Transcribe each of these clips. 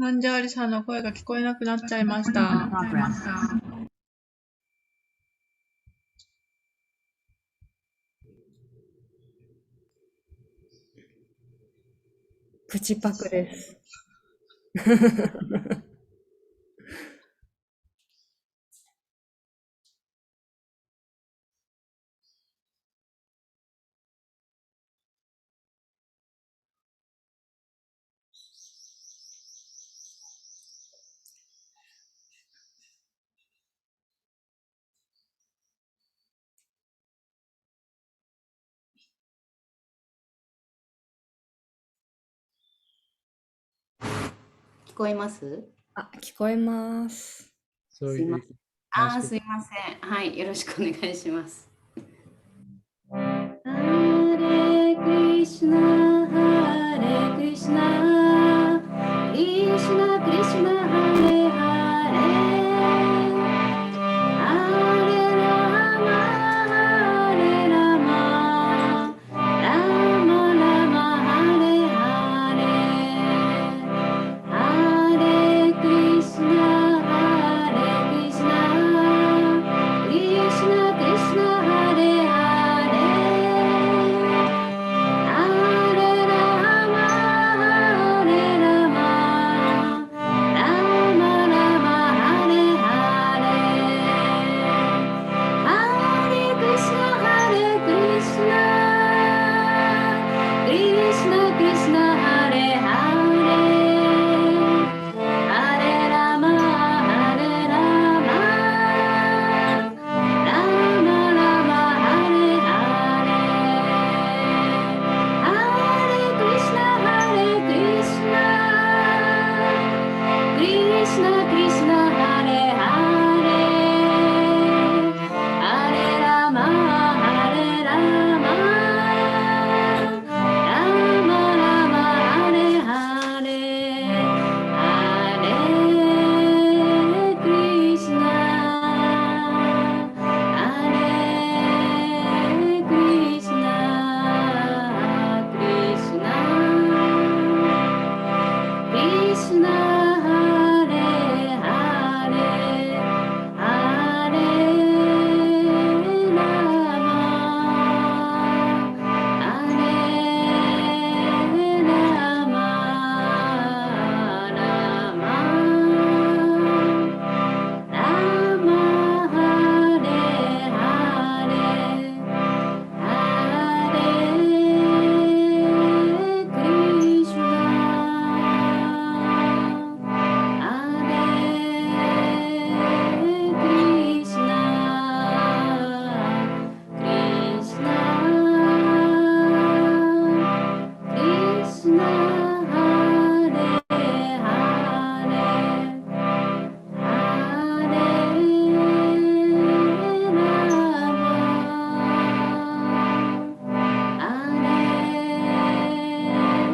マンジャーリさんの声が聞こえなくなっちゃいました。プチパクです。聞こえます？あ、聞こえます。すいません。すいません。はい、よろしくお願いします。ハレクリシュナ、ハレクリシュナ、クリシュナ、クリシュナ、ハレハレ、ハレラマ、ハレラマ、ラマラマ、ハレハレ、ハレクリシュナ、ハレクリシュナ、クリシュナ、クリシュナ、ハレハレ、ハレラマ、ハレラマ、ラマラマ、ハレハレ、ハレクリシュナ、ハレクリシュナ、クリシュナ、クリシュナ、ハレハレ、ハレラマ、ハレラマ、ラマラマ、ハレハレ、ハレクリシュナ、ハレクリシュナ、クリシュナ、クリシュナ、ハレハレ、ハレラマ、ハレラマ、ラマラマ、ハレハレ、ハレクリシュナ、ハレクリシュナ、クリシュナ、クリシュナ、ハレハレ、ハレラマ、ハレラマ、ラマ、ラマ、ハレハレ、ハレクリシュナ、ハレクリシュナ、クリシュナ、クリシュナ、ハレハレ、ハレラマ、ハレラマ、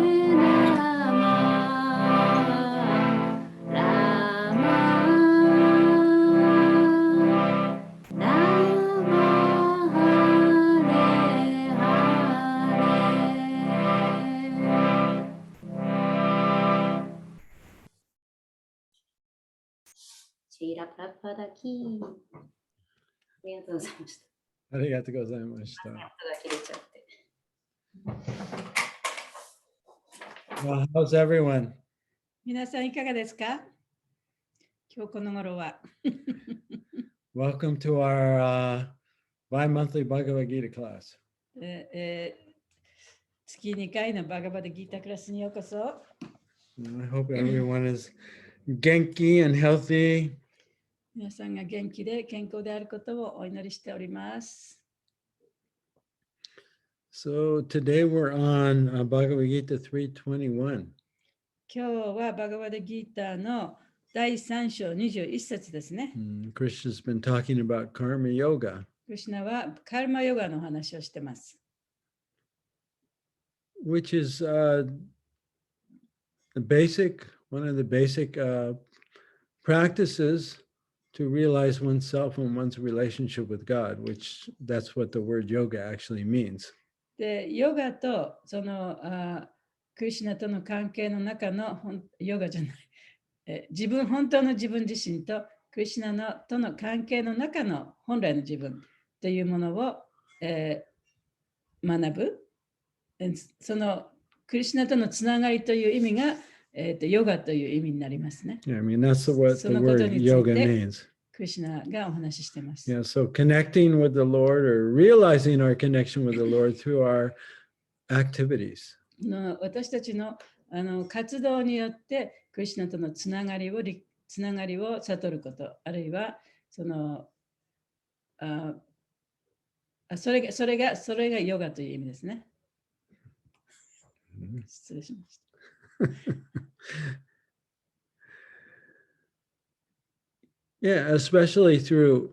ラマ、ラマ、ハレハレ。シーラプラパダキー。ありがとうございました。ありがとうございました。音が切れちゃって。Well, how's everyone? 皆さんいかがですか？今日この頃は。Welcome to our bi-monthly Bhagavad Gita class. 月2回のバガバダギータクラスにようこそ。I hope everyone is genki and healthy. 皆さんが元気で健康であることをお祈りしております。So today we're on Bhagavad Gita 321. 今日はバガバダギータの第3章21節ですね。Krishna's been talking about karma yoga. クリシュナはカルマヨガの話をしてます。Which is one of the basic practices to realize oneself and one's relationship with God, which that's what the word yoga actually means. で、ヨガとそのクリシュナとの関係の中のヨガじゃない、本当の自分自身とクリシュナとの関係の中の本来の自分というものを、学ぶ。そのクリシュナとのつながりという意味が、ヨガという意味になりますね。Yeah, I mean, that's what the そのこと word につい yoga て means. クリシュナがお話ししています。 Yeah, so connecting with the Lord or realizing our connection with the Lord through our activities. 私たちの活動によってクリシュナとのつながりを悟ること、あるいはそれがヨガという意味ですね。失礼しました。Yeah, especially through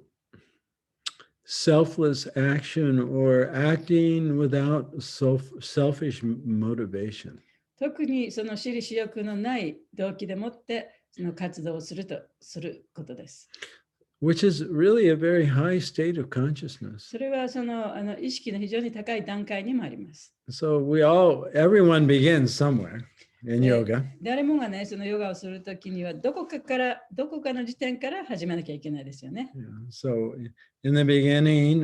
selfless action or acting without selfish motivation. 特にその私利私欲のない動機でもってその活動をすることです。Which is really a very high state of consciousness. それはその意識の非常に高い段階にもあります。So everyone begins somewhere in yoga. 誰もがね、そのヨガをするときにはどこかの時点から始めなきゃいけないですよね。Yeah. So in the beginning,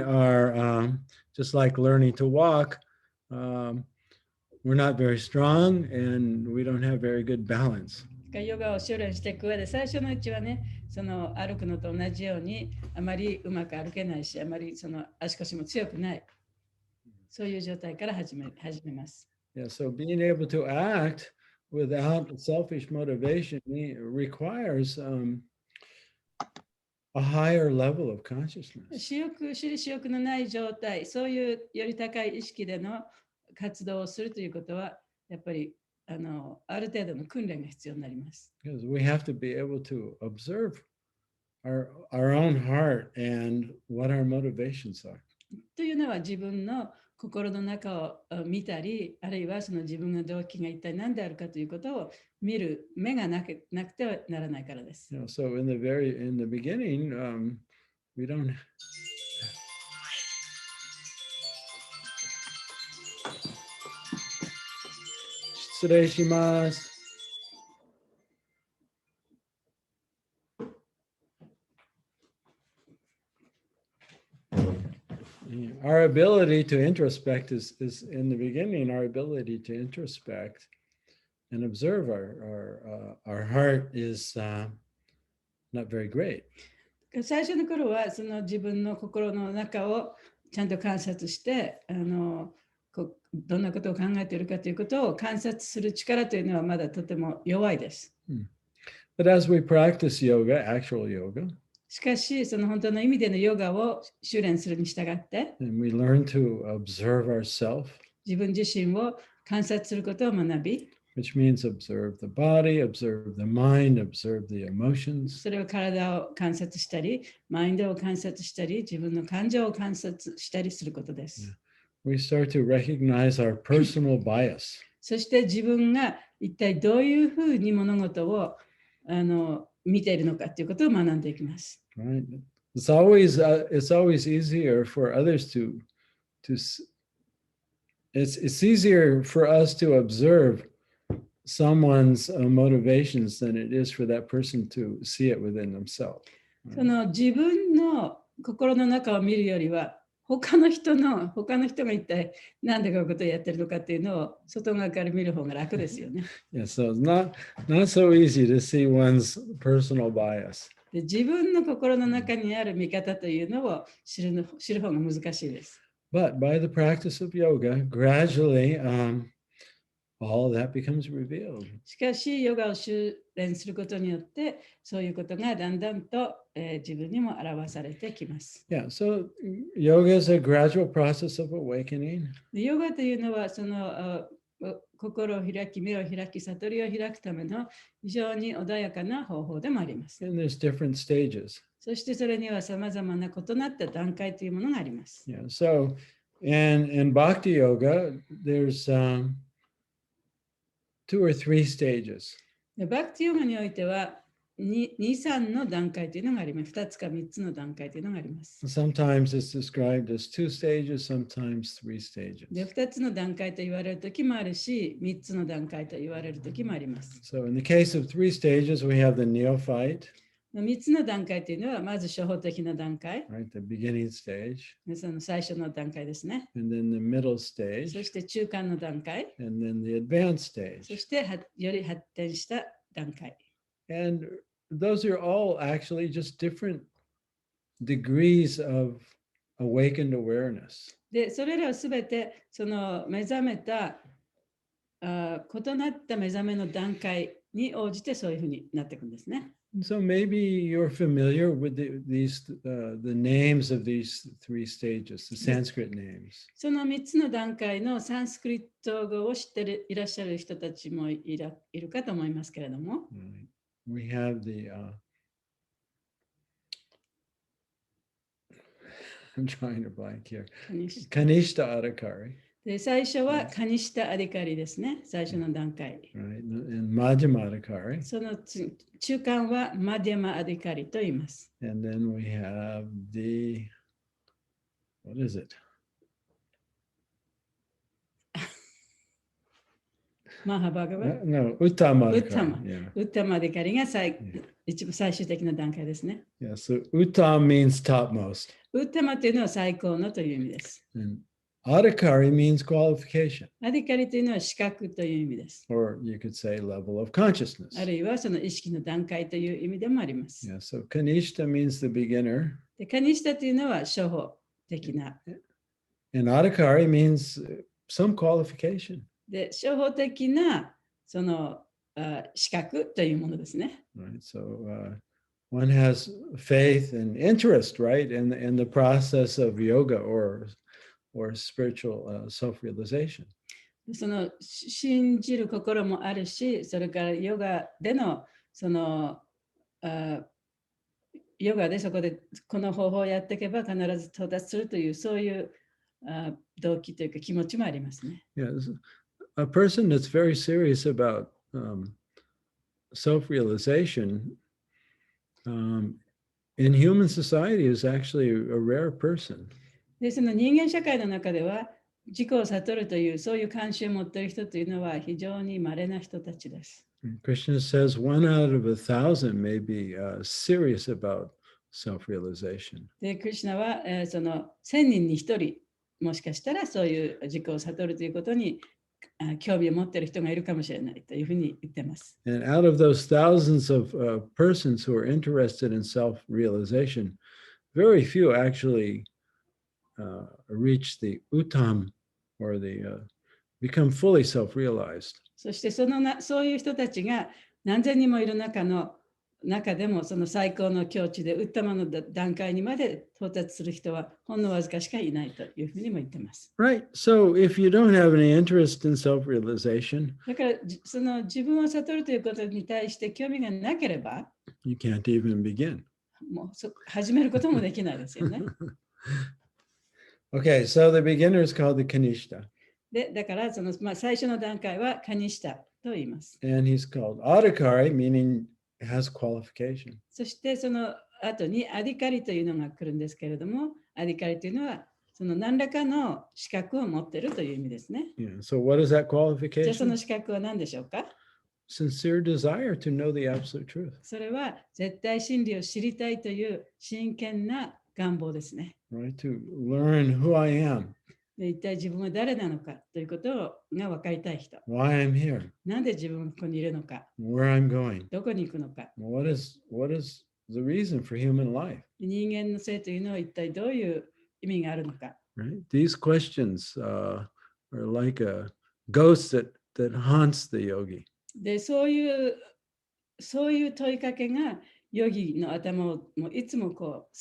just like learning to walk, we're not very strong and we don't have very good balance. ヨガを修練していく上で最初のうちはね、その歩くのと同じようにあまりうまく歩けないし、あまりその足腰も強くない。そういう状態から始めます。Yeah, so being able to act without selfish motivation requires a higher level of consciousness. 私利私欲のない状態、そういうより高い意識での活動をするということは、やっぱりある程度の訓練が必要になります。Because we have to be able to observe our own heart and what our motivations are. というのは自分の心の中を見たり、あるいはその自分の動機が一体何であるかということを見る目がなくてはならないからです。So in the beginning, we don't. 失礼します。Our ability to introspect is in the beginning, our ability to introspect and observe our heart is not very great. 最初の頃はその自分の心の中をちゃんと観察してどんなことを考えているかということを観察する力というのはまだとても弱いです。But as we practice yoga, actual yoga, しかしその本当の意味でのヨガを修練するに従って and we learn to observe ourselves, 自分自身を観察することを学び、which means observe the body, observe the mind, observe the emotions. それを体を観察したり、マインドを観察したり、自分の感情を観察したりすることです。We start to recognize our personal bias. そして自分が一体どういうふうに物事を見ているのかということを学んでいきます。Right? It's always easier for others to it's easier for us to observe someone's motivations than it is for that person to see it within themselves. その自分の心の中を見るよりは他の人が一体何でこういうことをやってるのかっていうのを外側から見る方が楽ですよね。Yeah, so it's not so easy to see one's personal bias. で自分の心の中にある見方というのを知る方が難しいです。But by the practice of yoga, gradually, all that becomes revealed. しかし、ヨガを修練することによって、そういうことがだんだんと、自分にも表されてきます。Yeah, so yoga is a gradual process of awakening. ヨガというのは、その心を開き、目を開き、悟りを開くための非常に穏やかな方法でもあります。And there's different stages. そしてそれにはさまざまな異なった段階というものがあります。Yeah, so in Bhakti Yoga, there's 2 or 3 stages. バクティヨガにおいては、2、3の段階というのがあります。2つか3つの段階というのがあります。Sometimes it's described as 2 stages, sometimes 3 stages. で、2つの段階と言われるときもあるし、3つの段階と言われるときもあります。So in the case of 3 stages, we have the neophyte, 3つの段階というのは、まず初歩的な段階、right? The beginning stage, その最初の段階ですね。 and then the middle そ stage, して中間の段階、 and then the advanced そ stage. してより発展した段階。And those are all actually just different degrees of awakened awareness. で、それらはすべてその目覚めた異なった目覚めの段階に応じてそういうふうになっていくんですね。And so maybe you're familiar with the names of these 3 stages, the Sanskrit names. その3つの段階のサンスクリット語を知っていらっしゃる人たちもいるかと思いますけれども、Right. We have the I'm trying to blank here. カニシタ Kanishta Adhikari, で最初はカニシタ・アディカリですね、最初の段階。 right? And Majjhima Adhikari. その中間はマディマ・アディカリと言います。 And then we have the, what is it? マハバガバ、 No, Uttama Uttama. Adhikari. Yeah. ウッタマ・アディカリが一番最終的な段階ですね。 Yeah. So Uttam means topmost. ウッタマというのは最高のという意味です。 And Adhikari means qualification, アディカリというのは資格という意味です。 or you could say level of consciousness. あるいはその意識の段階という意味でもあります。 Yeah. So Kanishta means the beginner, でカニシタというのは初歩的な。 and Adhikari means some qualification. で、初歩的なその資格というものですね。 Right. So one has faith and interest, right, in the process of yoga or spiritual self-realization. その信じる心もあるし、それからヨガでのそのヨガでそこでこの方法をやっていけば必ず到達するというそういう動機というか気持ちもありますね。 Yes, a person that's very serious about self-realization in human society is actually a rare person. で、その人間社会の中では自己を悟るというそういう関心を持っている人というのは非常に稀な人たちです。 Krishna says 1 out of 1,000 may be serious about self-realization. で、クリシュナは、その1000人に1人もしかしたらそういう自己を悟るということに興味を持っている人がいるかもしれないというふうに言っています。 And out of those thousands of persons who are interested in self-realization, very few actually reach the uttam or the become fully self-realized. そしてそういう人たちが何千人もいる中でもその最高の境地でウッタマの段階にまで到達する人はほんのわずかしかいないというふうにも言っています。 Right. So if you don't have any interest in self-realization, だからその自分を悟るということに対して興味がなければ you can't even begin. もう始めることもできないですよね。Okay, so the beginner is called the Kanishta, で、だからその、最初の段階はカニシタと言います。 and he's called Adhikari, meaning has qualification. そしてその後にアディカリというのが来るんですけれども、アディカリというのはその何らかの資格を持っているという意味ですね。 Yeah. So what is that じゃあその qualification? 資格は何でしょうか？ Sincere desire to know the absolute truth. それは絶対真理を知りたいという真剣な願望ですね。 Right, to learn who I am, で一体自分は誰なのかということが分かりたい人。 why I'm here, なんで自分がここにいるのか、 where I'm going. どこに行くのか、 What is the reason for human life? 人間の性というのは一体どういう意味があるのか。 Right? These questions are like a ghost that haunts the yogi. で、そういう問いかけがヨギの頭をもういつもこう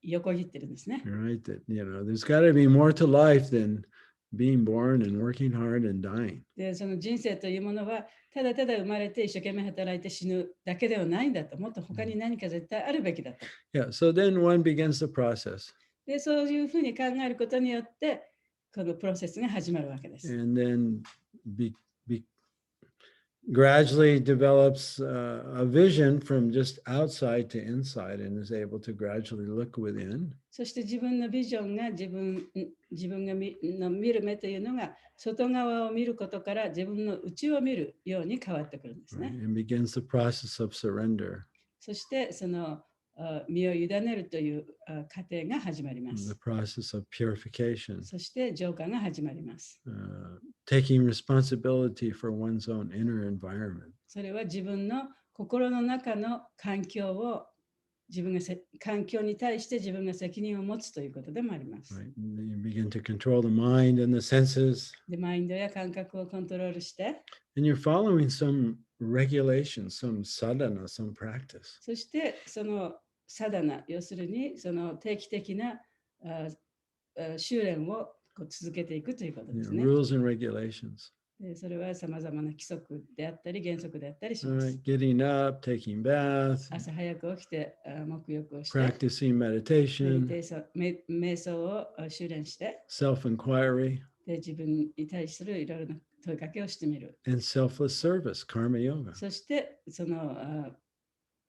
横切ってるんですね。 Right? That there's got to be more to life than being born and working hard and dying. で、その人生というものはただただ生まれて一生懸命働いて死ぬだけではないんだと、もっと他に何か絶対あるべきだと。 Yeah. So then one begins the process, で、そういうふうに考えることによってこのプロセスが始まるわけです。 and then gradually develops a vision from just outside to inside and is able to gradually look within. そして自分のビジョンが自分が見る目というのが外側を見ることから自分の内を見るように変わってくるんですね。And begins the process of surrender. そしてその身を委ねるという過程が始まりま The す。 process of purification. そして浄化が始まります。Taking responsibility for one's own inner environment. それは自分の心の中の環境を環境に対して自分が責任を持つということでもあります。Right? And you begin to control the mind and the senses. で、マインドや感覚をコントロールして、 And you're following some regulations, some sadhana, some practice. そしてそのサダナ、要するにその定期的な修練を続けていくということですね。 Rules and regulations. でそれはさまざまな規則であったり原則であったりします。 Getting up, taking bath, 朝早く起きて沐浴をして、 practicing meditation, 瞑想を修練して、 self-inquiry, で自分に対するいろいろな問いかけをしてみる。 and selfless service, karma yoga. そしてその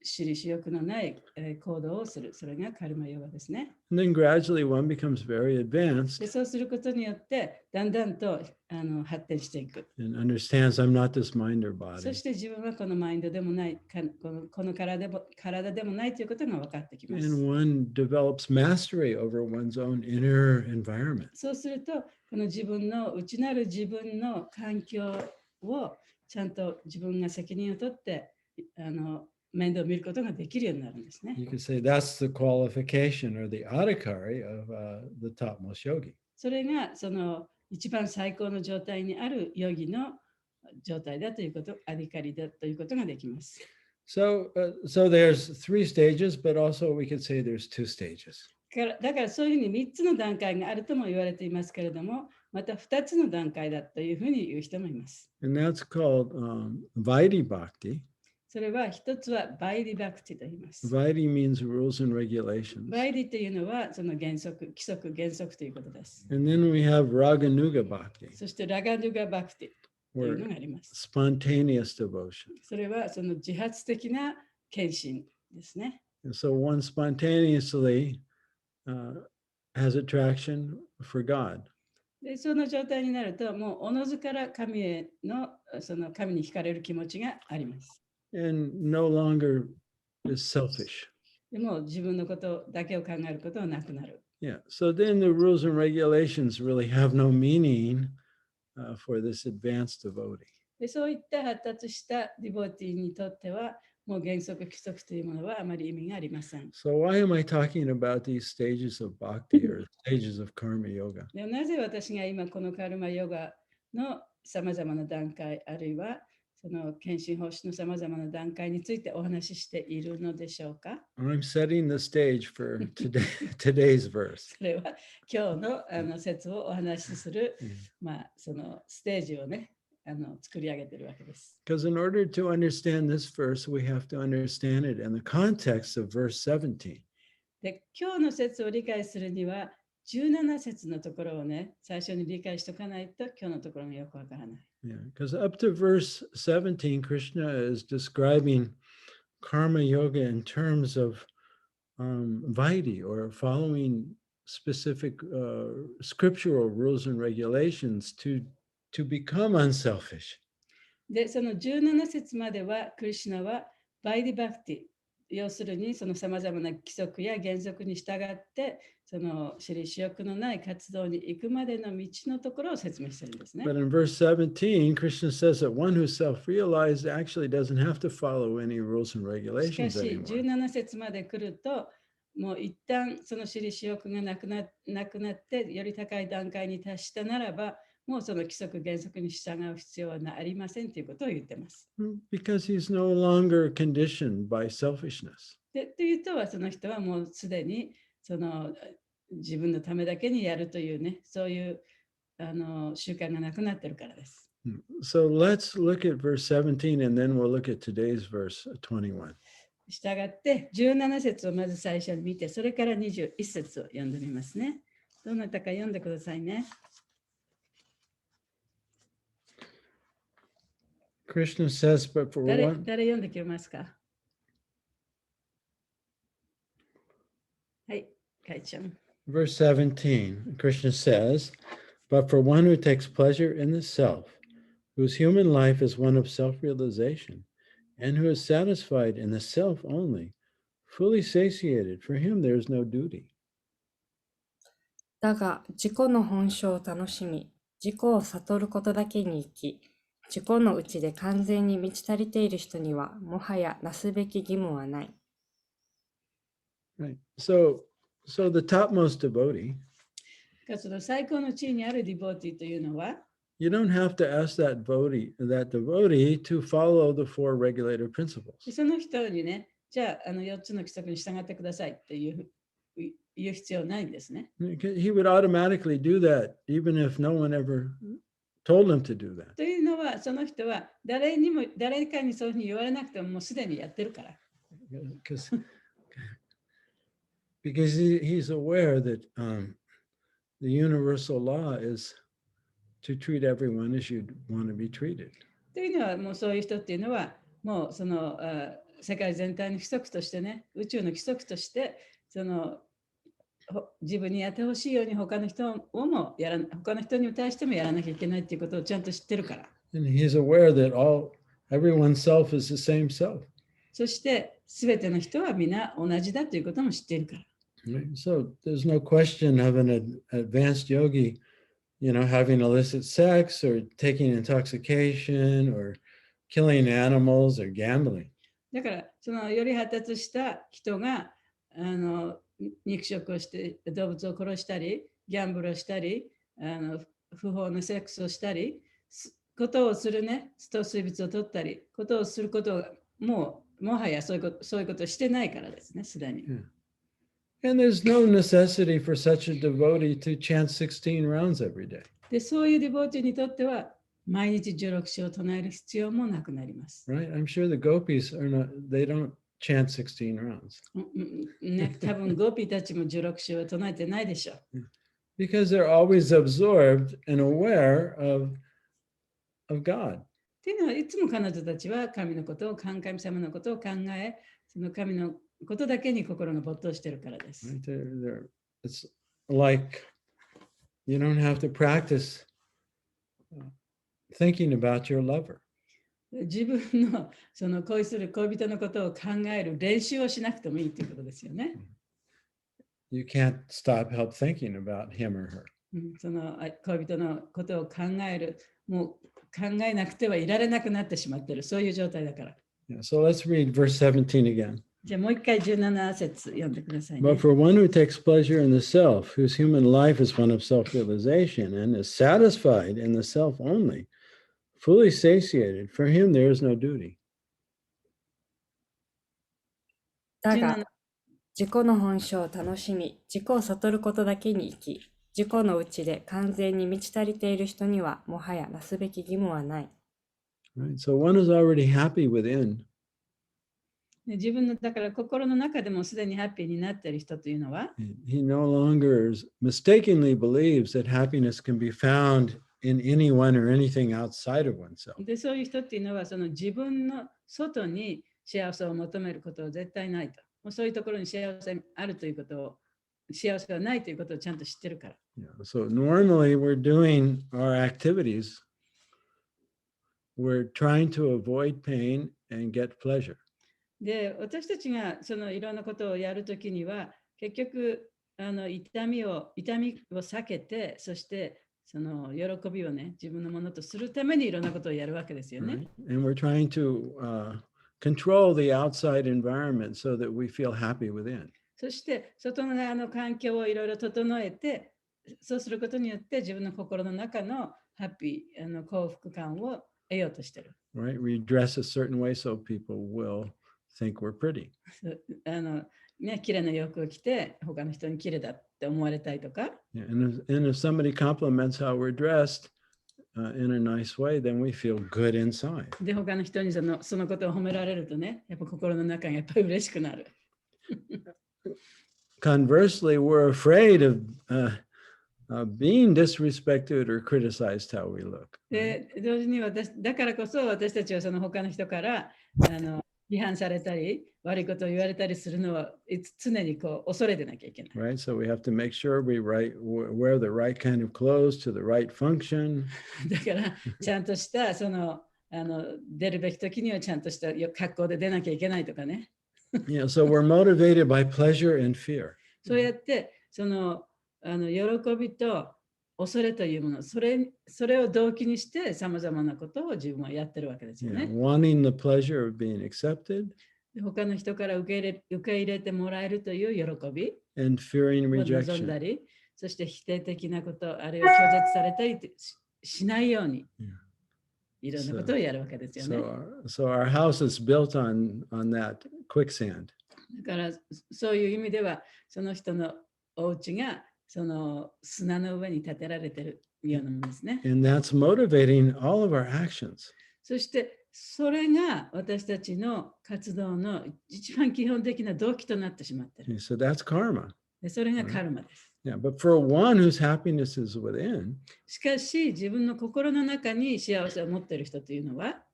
私利私欲のない行動をする。それがカルマヨガですね。 And then gradually one becomes very advanced でそうすることによってだんだんと発展していく。 and understands I'm not this mind or そ body. して自分はこのマインドでもないこの体でもないということが分かってきます。 And one develops mastery over one's own inner environment. そうするとこの自分の内なる自分の環境をちゃんと自分が責任を取って面倒を見ることができるようになるんですね。 You could say that's the qualification or the adhikari of the topmost yogi. それがその一番最高の状態にあるヨギの状態だということ、アディカリだということができます。 So there's 3 stages, but also we could say there's 2 stages. だからそういうふうに3つの段階があるとも言われていますけれども、また2つの段階だというふうに言う人もいます。 And that's called Vaidhi Bhakti. それは一つはバイディバクティと言います。 Vaidhi means rules and regulations. バイディというのはその規則、原則ということです。 And then we have Raganuga Bhakti, そしてラガヌガバクティという or のがあります。 spontaneous devotion. それはその自発的な献身ですね。 And so one spontaneously has attraction for God. でその状態になると、もうおのずから神へのその神に惹かれる気持ちがあります。 And no longer is selfish. でも自分のことだけを考えることはなくなる。 Yeah. So then the rules and regulations really have no meaning for this advanced devotee. でそういった発達したディボティにとっては、もう原則、規則というものはあまり意味がありません。 So why am I talking about these stages of bhakti or stages of karma yoga? でなぜ私が今このカルマヨガのさまざまな段階、あるいはその献身奉仕のさまざまな段階についてお話ししているのでしょうか。 I'm setting the stage for today's verse. それは今日の説をお話しする、そのステージをね、作り上げているわけです。 Because in order to understand this verse, we have to understand it in the context of verse 17. で、今日の説を理解するには、17節のところをね、最初に理解しておかないと、今日のところがよくわからない。 Yeah, because up to verse 17, Krishna is describing karma yoga in terms of Vaidhi, or following specific scriptural rules and regulations to become unselfish. で、その17節までは、クリシュナはバイディバクティ、要するにそのさまざまな規則や原則に従って、その私利私欲のない活動に行くまでの道のところを説明しているんですね。 But in verse 17, Krishna says that one who's self-realized actually doesn't have to follow any rules and しか regulations し、 anymore. 17節まで来ると、もう一旦その私利私欲がなくなって、より高い段階に達したならば、もうその規則原則に従う必要はありませんということを言っています。 Because he's no longer conditioned by selfishness. でというとは、その人はもうすでにその自分のためだけにやるというね、そういう習慣がなくなっているからです。 So let's look at verse 17 and then we'll look at today's verse 21. したがって17節をまず最初に見て、それから21節を読んでみますね。どなたか読んでくださいね。Krishna says, but for 誰 one, 読んでくれますか？はい、かいちゃん。 verse 17, Krishna says, but for one who takes pleasure in the self, whose human life is one of self-realization, and who is satisfied in the self only, fully satiated, for him there is no duty. だが、自己の本性を楽しみ、自己を悟ることだけに生き、自己のうちで完全に満ち足りている人には、もはやなすべき義務はない。Right. So the topmost devotee, その最高の地位にあるディボーティーというのは、you don't have to ask that devotee to follow the four regulator principles. その人にね、じゃあ、4つの規則に従ってくださいって言う必要ないんですね。He would automatically do that, even if no one ever told him to do that. というのは、その人は誰かにそういうふうに言われなくてももうすでにやってるから。Because he's aware that the universal law is to treat everyone as you'd want to be treated. というのは、もうそういう人っていうのは、もうその世界全体の規則としてね、宇宙の規則として、その自分にやってほしいように他の人に対してもやらなきゃいけないっていうことをちゃんと知ってるから。And he's aware that everyone's self is the same self. そして全ての人は皆同じだということも知っているから。Right? So there's no question of an advanced yogi, having illicit sex or taking intoxication or killing animals or gambling. だからそのより発達した人が肉食をして動物を殺したり、ギャンブルをしたり、不法なセックスをしたり、ことをするね、糖水物を取ったり、ことをすることがもはやそういうことをしてないからですね、すでに。Yeah. And there's no necessity for such a devotee to chant 16 rounds every day. で、そういうディボーティーにとっては、毎日16章を唱える必要もなくなります。Right? I'm sure the gopis they don't chant 16 rounds. ね、多分ゴーピーたちも16章は唱えてないでしょう。Because they're always absorbed and aware of God. っていうのは、いつも彼女たちは神様のことを考え、その神のことだけに心が没頭しているからです。Right? It's like you don't have to practice thinking about your lover. 自分のその恋する恋人のことを考える練習をしなくてもいいということですよね。You can't help thinking about him or her. その恋人のことを考える、もう考えなくてはいられなくなってしまっている、そういう状態だから。Yeah, so let's read verse 17 again. じゃあもう一回17節読んでくださいね。But for one who takes pleasure in the self, whose human life is one of self-realization and is satisfied in the self only, fully satiated, for him there is no duty. だが、自己の本性を楽しみ、自己を悟ることだけに生き、自己のうちで完全に満ち足りている人には、もはやなすべき義務はない。Right? So one is already happy within. 自分のだから心の中でもすでにハッピーになっている人というのは、He no longer mistakenly believes that happiness can be found in anyone or anything outside of oneself. でそういう人っていうのはその自分の外に幸せを求めることは絶対ないと。もうそういうところに幸せがあるということを、幸せがないということをちゃんと知ってるから。Yeah, so normally we're doing our activities, we're trying to avoid pain and get pleasure. で、私たちがそのいろんなことをやるときには、結局痛みを避けて、そしてその喜びをね、自分のものとするためにいろんなことをやるわけですよね。Right? And we're trying to control the outside environment so that we feel happy within. そして外側の環境をいろいろ整えて、そうすることによって自分の心の中のハッピー、幸福感を得ようとしてる。Right? We dress a certain way so people will think we're pretty. ね、綺麗な洋服を着て他の人に綺麗だって思われたいとか。Yeah, and if somebody compliments how we're dressed in a nice way, then we feel good inside. で、他の人にそのことを褒められるとね、やっぱ心の中がやっぱり嬉しくなる。Conversely, we're afraid being disrespected or criticized how we look. で、同時にだからこそ私たちはその他の人から批判されたり、悪いことを言われたりするのは常にこう恐れてなきゃいけない。Right? So we have to make sure we wear the right kind of clothes to the right function. だからちゃんとした出るべき時にはちゃんとした格好で出なきゃいけないとかね。So we're motivated by pleasure and fear. そうやって喜びと恐れというもの、それを動機にしてさまざまなことを自分はやってるわけですよね。Wanting the pleasure of being accepted. 他の人から受け入れてもらえるという喜び and fearing を望んだ rejection. り、そして否定的なこと、あるいは拒絶されたりしないように、いろんなことをやるわけですよね。So our house is built on that quicksand. だからそういう意味では、その人のお家がその砂の上に建てられているようなものですね。And that's motivating all of our actions. そしてそれが私たちの活動の一番基本的な動機となってしまっている。So that's karma. でそれがカルマです。Yeah, but for one whose happiness is within, しかし自分の心の中に幸せを持っている人というのは、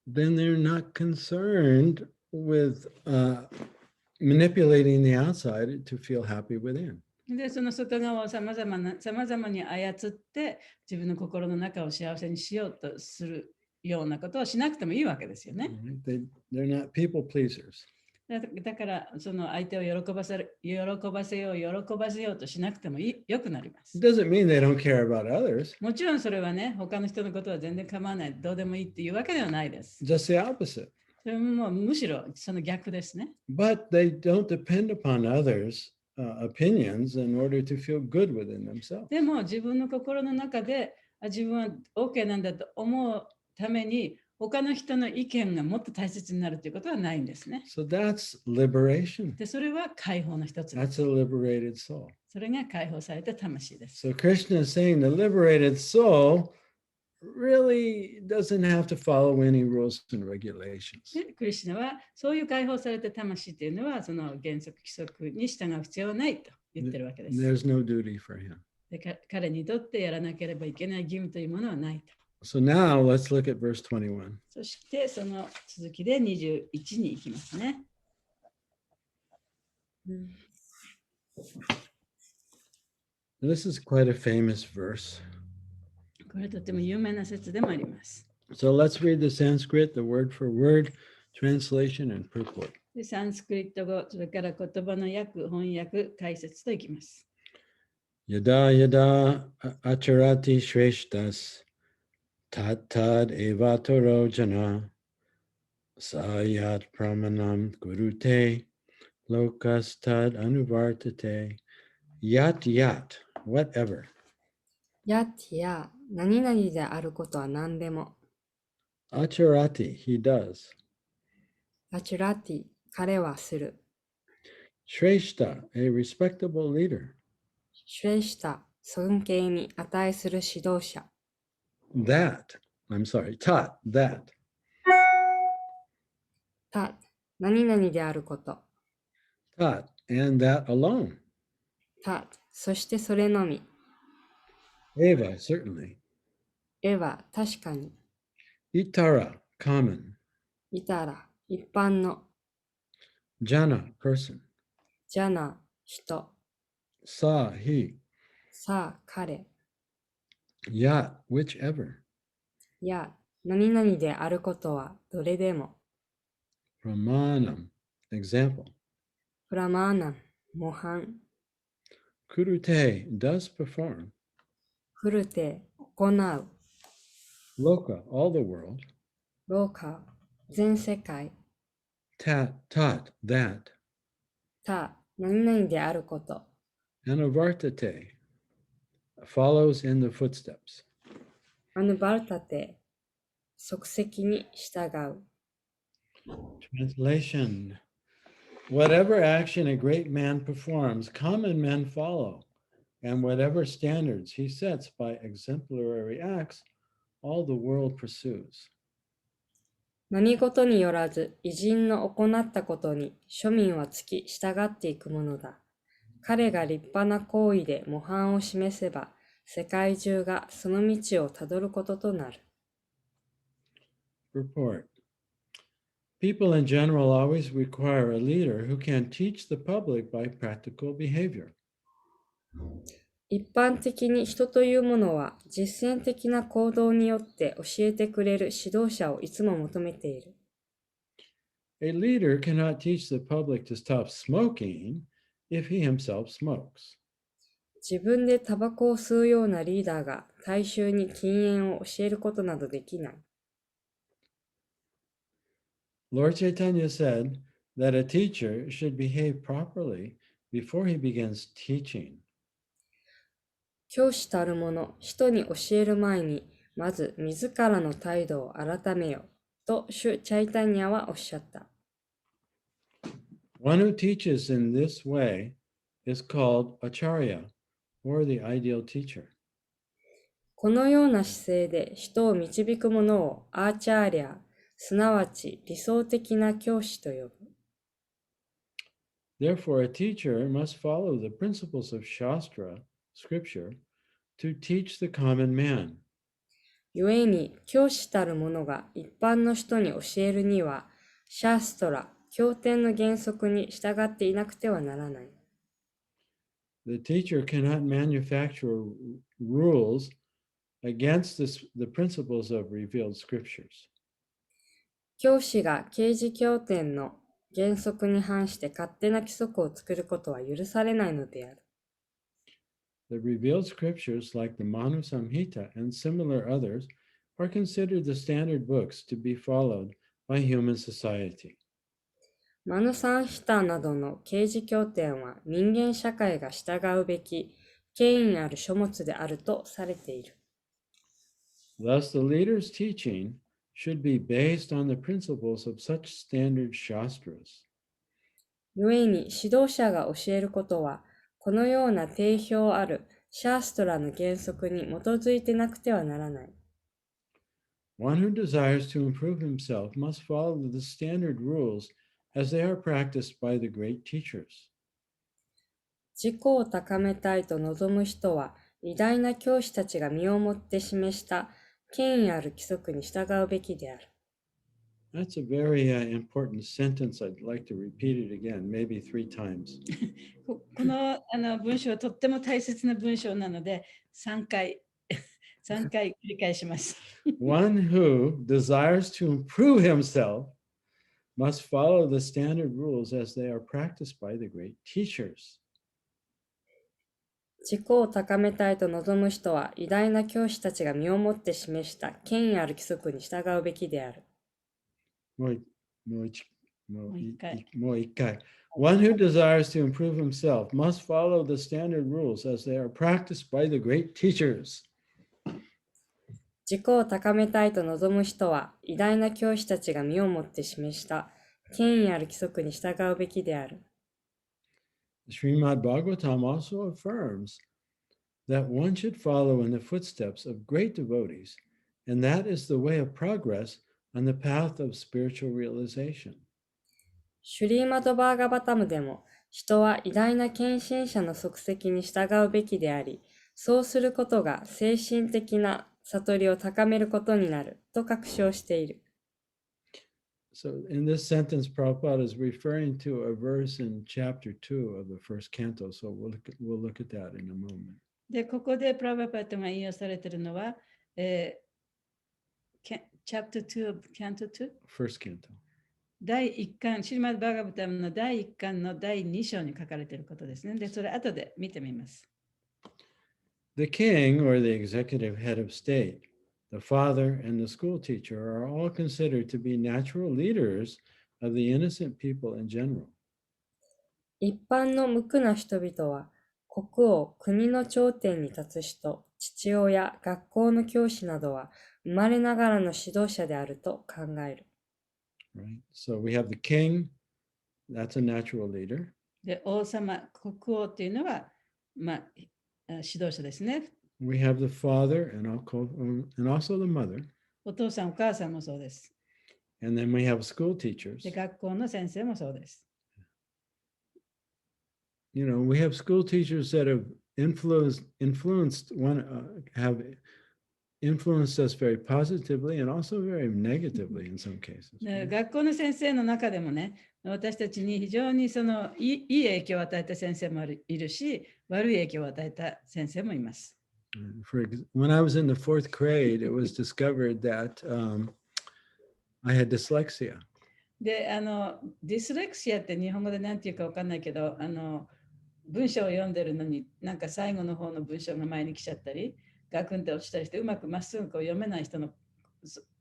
then they're not concerned with manipulating the outside to feel happy within. でその外側をさまざまに操って自分の心の中を幸せにしようとするようなことをしなくてもいいわけですよね。They're not people pleasers. だからその相手を喜ばせようとしなくてもよくなります。It doesn't mean they don't care about others. もちろんそれはね、他の人のことは全然構わない、どうでもいいっていうわけではないです。Just the opposite. それもむしろその逆ですね。But they don't depend upon others' opinions in order to feel good within themselves. でも自分の心の中で自分は OK なんだと思うために他の人の意見がもっと大切になるということはないんですね。So that's liberation. でそれは解放の一つです。That's a liberated soul. それが解放された魂です。So Krishna is saying the liberated soul really doesn't have to follow any rules and regulations. でクリシュナはそういう解放された魂というのはその原則規則に従う必要はないと言ってるわけです。There's no duty for him. で彼にとってやらなければいけない義務というものはないと。So now let's look at verse 21. そしてその続きで21に行きますね。This is quite a famous verse. これとても有名な説でもあります。So let's read the Sanskrit, the word for word, translation, and purport. でサンスクリット語、それから言葉の訳、翻訳、解説といきます。Yada yada acharati shreshtas tad tad evatoro jana sayat pramanam gurute lokas tad anuvartate yat yat whatever. やってや何々であることは何でも。Acharati, he does. アチュラティ、彼はする。Shreshta, a respectable leader. シュレシタ、尊敬に値する指導者。Tat, that. た、何々であること。Tat, and that alone. た、そしてそれのみ。Eva, certainly. えは確かに。Itara, common. いたら、一般の。Jana, person. じゃな、人。Sa, he. さあ、彼。 Yat, whichever. や、何々であることはどれでも。Pramanam, example. プラマーナン、模範。Kurute, does perform. フルテ、行う。 Loka, all the world. ローカ、全世界。Tat, that. た、何々であること。Anavartate, follows in the footsteps. アヌバルタテ、即席に従う。Translation. Whatever action a great man performs, common men follow. And whatever standards he sets by exemplary acts, all the world pursues. 何事によらず、偉人の行ったことに庶民はつき従っていくものだ。彼が立派な行為で模範を示せば、世界中がその道をたどることとなる。Report. People in general always require a leader who can teach the public by practical behavior. 一般的に人というものは実践的な行動によって教えてくれる指導者をいつも求めている。A leader cannot teach the public to stop smoking if he himself smokes. 自分でタバコを吸うようなリーダーが大衆に禁煙を教えることなどできない。Lord Chaitanya said that a teacher should behave properly before he begins teaching. 教師たるもの、人に教える前に、まず自らの態度を改めよ、と主チャイタニャはおっしゃった。One who teaches in this way is called acharya, or the ideal teacher. このような姿勢で人を導く者をアーチャーリャ、すなわち理想的な教師と呼ぶ。Therefore, a teacher must follow the principles of Shastra, scripture, to teach the common man. 故に、教師たる者が一般の人に教えるには、シャーストラ、経典の原則に従っていなくてはならない。The teacher cannot manufacture rules against the principles of revealed scriptures. 教師が啓示経典の原則に反して勝手な規則を作ることは許されないのである。The revealed scriptures, like the Manu Samhita and similar others, are considered the standard books to be followed by human society. マヌサンヒタなどの啓示経典は人間社会が従うべき権威ある書物であるとされている。Thus, the leader's teaching should be based on the principles of such standard shastras. 故に指導者が教えることは、このような定評あるシャーストラの原則に基づいてなくてはならない。One who desires to improve himself must follow the standard rules as they are practiced by the great teachers. 自己を高めたいと望む人は、偉大な教師たちが身をもって示した権威ある規則に従うべきである。That's a very important sentence. I'd like to repeat it again, maybe 3 times. この文章はとっても大切な文章なので3回繰り返します。One who desires to improve himself must follow the standard rules as they are practiced by the great teachers. 自己を高めたいと望む人は、偉大な教師たちが身をもって示した権威ある規則に従うべきである。もう一回。One who desires to improve himself must follow the standard rules as they are practiced by the great teachers. 自己を高めたいと望む人は、偉大な教師たちが身をもって示した権威ある規則に従うべきである。Srimad Bhagavatam also affirms that one should follow in the footsteps of great devotees, and that is the way of progress on the path of spiritual realization. シュリーマドバーガバタムでも、人は偉大な献身者の足跡に従うべきであり、そうすることが精神的な悟りを高めることになると確証している。So in this sentence, Prabhupada is referring to a verse in chapter 2 of the first canto. So we'll look at that in a moment. で、ここでプラバパットが引用されているのは、chapter 2 of canto 2? First canto. 第1巻、シリマッド・バガバタムの第1巻の第2章に書かれていることですね。で、それ後で見てみます。The king, or the executive head of state, the father, and the school teacher are all considered to be natural leaders of the innocent people in general. 一般の無垢な人々は、国王、国の頂点に立つ人、父親、学校の教師などは、生まれながらの指導者であると考える。Right? So we have the king, that's a natural leader. で、王様、国王というのは、指導者ですね。We have the father and also the mother. お父さん、お母さんもそうです。And then we have school teachers. で、学校の先生もそうです。you know, we have school teachers that have have influenced us very positively and also very negatively in some cases. 学校の先生の中でもね、私たちに非常にそのいい影響を与えた先生もいるし、悪い影響を与えた先生もいます。When I was in the 4th grade, it was discovered that I had dyslexia. で、ディスレクシアって日本語で何て言うか分かんないけど、文章を読んでるのに、なんか最後の方の文章が前に来ちゃったり、ガクンと落ちたりして、うまくまっすぐこう読めない人の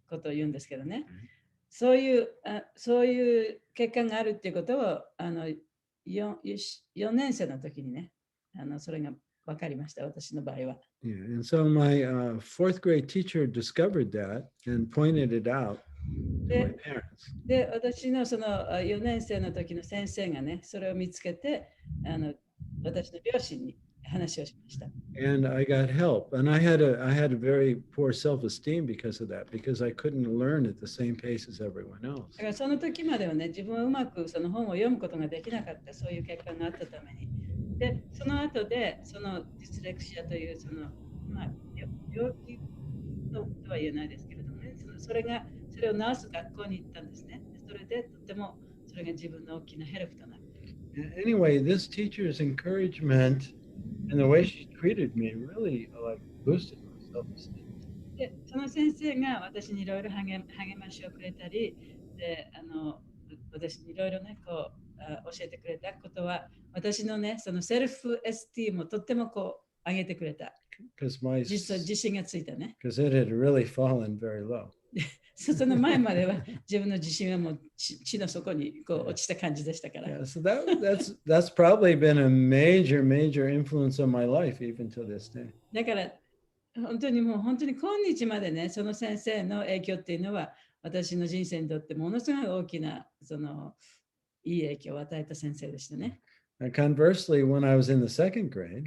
ことを言うんですけどね。そういう結果があるっていうことを4年生の時にね、それが分かりました、私の場合は。Yeah, and so my 4th grade teacher discovered that and pointed it out to my parents. で、私のその4年生の時の先生がね、それを見つけて、私の両親に話をしました。And I got help. And I had a very poor self-esteem because of that, because I couldn't learn at the same pace as everyone else. だからその時まではね、自分はうまくその本を読むことができなかった、そういう結果があったために。で、その後で、そのディスレクシアという、その、まあ、病気とは言えないですけれどもね、それを治す学校に行ったんですね。それでとてもそれが自分の大きなヘルプとなって。Anyway, this teacher's encouragement and the way she treated me really boosted my self-esteem. で、その先生が私にいろいろ励ましをくれたり、で、私にいろいろね、こう教えてくれたことは、私のね、そのセルフエスティームをとってもこう上げてくれた。自信がついたね。Because it had really fallen very low. その前までは自分の自信はもう地の底にこう落ちた感じでしたから。Yeah, so that's probably been a major influence on my life even to this day. だから本当に今日までね、その先生の影響っていうのは私の人生にとってものすごい大きなそのいい影響を与えた先生でしたね。And conversely, when I was in the 2nd grade,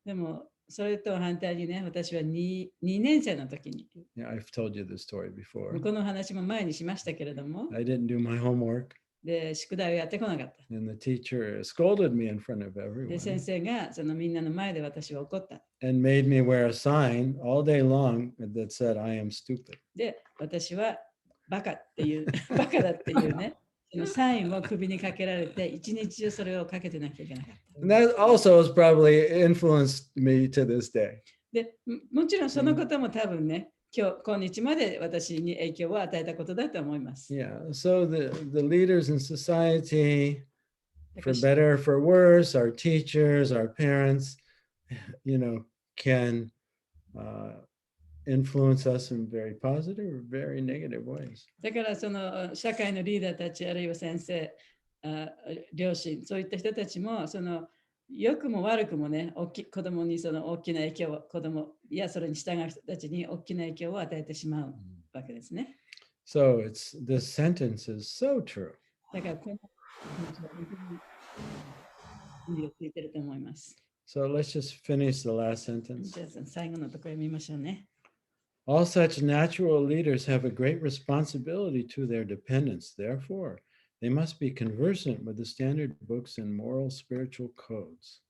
でもそれと反対にね、私は2年生の時に、yeah, I've told you this story before. この話も前にしましたけれども、I didn't do my homework. で、宿題をやってこなかった。And the teacher scolded me in front of で、 everyone 先生がそのみんなの前で私は怒った。and made me wear a sign all day long that said, I am stupid. で、私はバカだっていうね、そのサインを首にかけられて、一日中それをかけてなきゃいけなかった。And that also has probably influenced me to this day. で、もちろんそのことも多分ね、今日まで私に影響を与えたことだと思います。Yeah, so the leaders in society, for better or for worse, our teachers, our parents, can influence us in very positive or very negative ways. だからその社会のリーダーたち、あるいは先生、両親、そういった人たちもその良くも悪くもね、子供にその大きな影響を、子供やそれに従う人たちに大きな影響を与えてしまうわけですね。So this sentence is so true. だからこの意味をついてると思います。So let's just finish the last sentence. じゃあ最後のところを見ましょうね。All such natural leaders have a great responsibility to their dependents. Therefore, they must be conversant with the standard books and moral spiritual codes.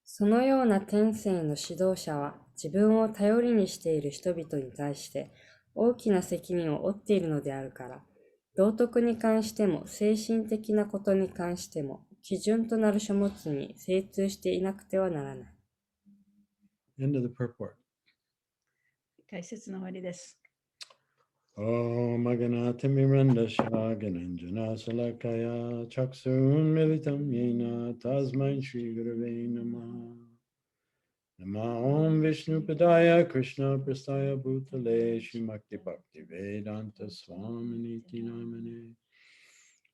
そのような天性の指導者は自分を頼りにしている人々に対して大きな責任を負っているのであるから、道徳に関しても精神的なことに関しても基準となる書物に精通していなくてはならない。End of the purport. 解説の終わりです。Om Maganati Miranda Shagananjana Salakaya Chaksun Militam Yena Tasmai Shri Gurave Namah Nama Om Vishnu Padaya Krishna Prastaya Bhutale Shrimakti Bhakti Vedanta Swaminiti Namane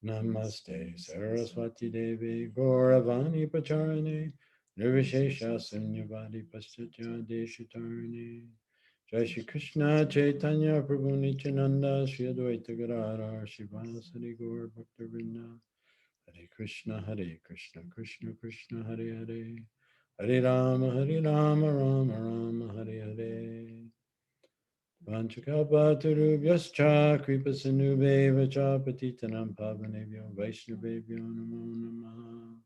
Namaste Saraswati Devi Gauravani Pacharane Nirvishesha Sunyavadi Paschatya Deshitarane Jai Shri Krishna Chaitanya Prabhu Nityananda Shri Advaita Gadadhar Shivasari Gaur Bhaktivinoda Hare Krishna Krishna Krishna Hare Hare Hare Rama Rama Rama Hare Hare Vanchakapatarubhyascha Kripasanubheva Cha Patitanam Pavanebhyo Vaishnavebhyo Namo Namaha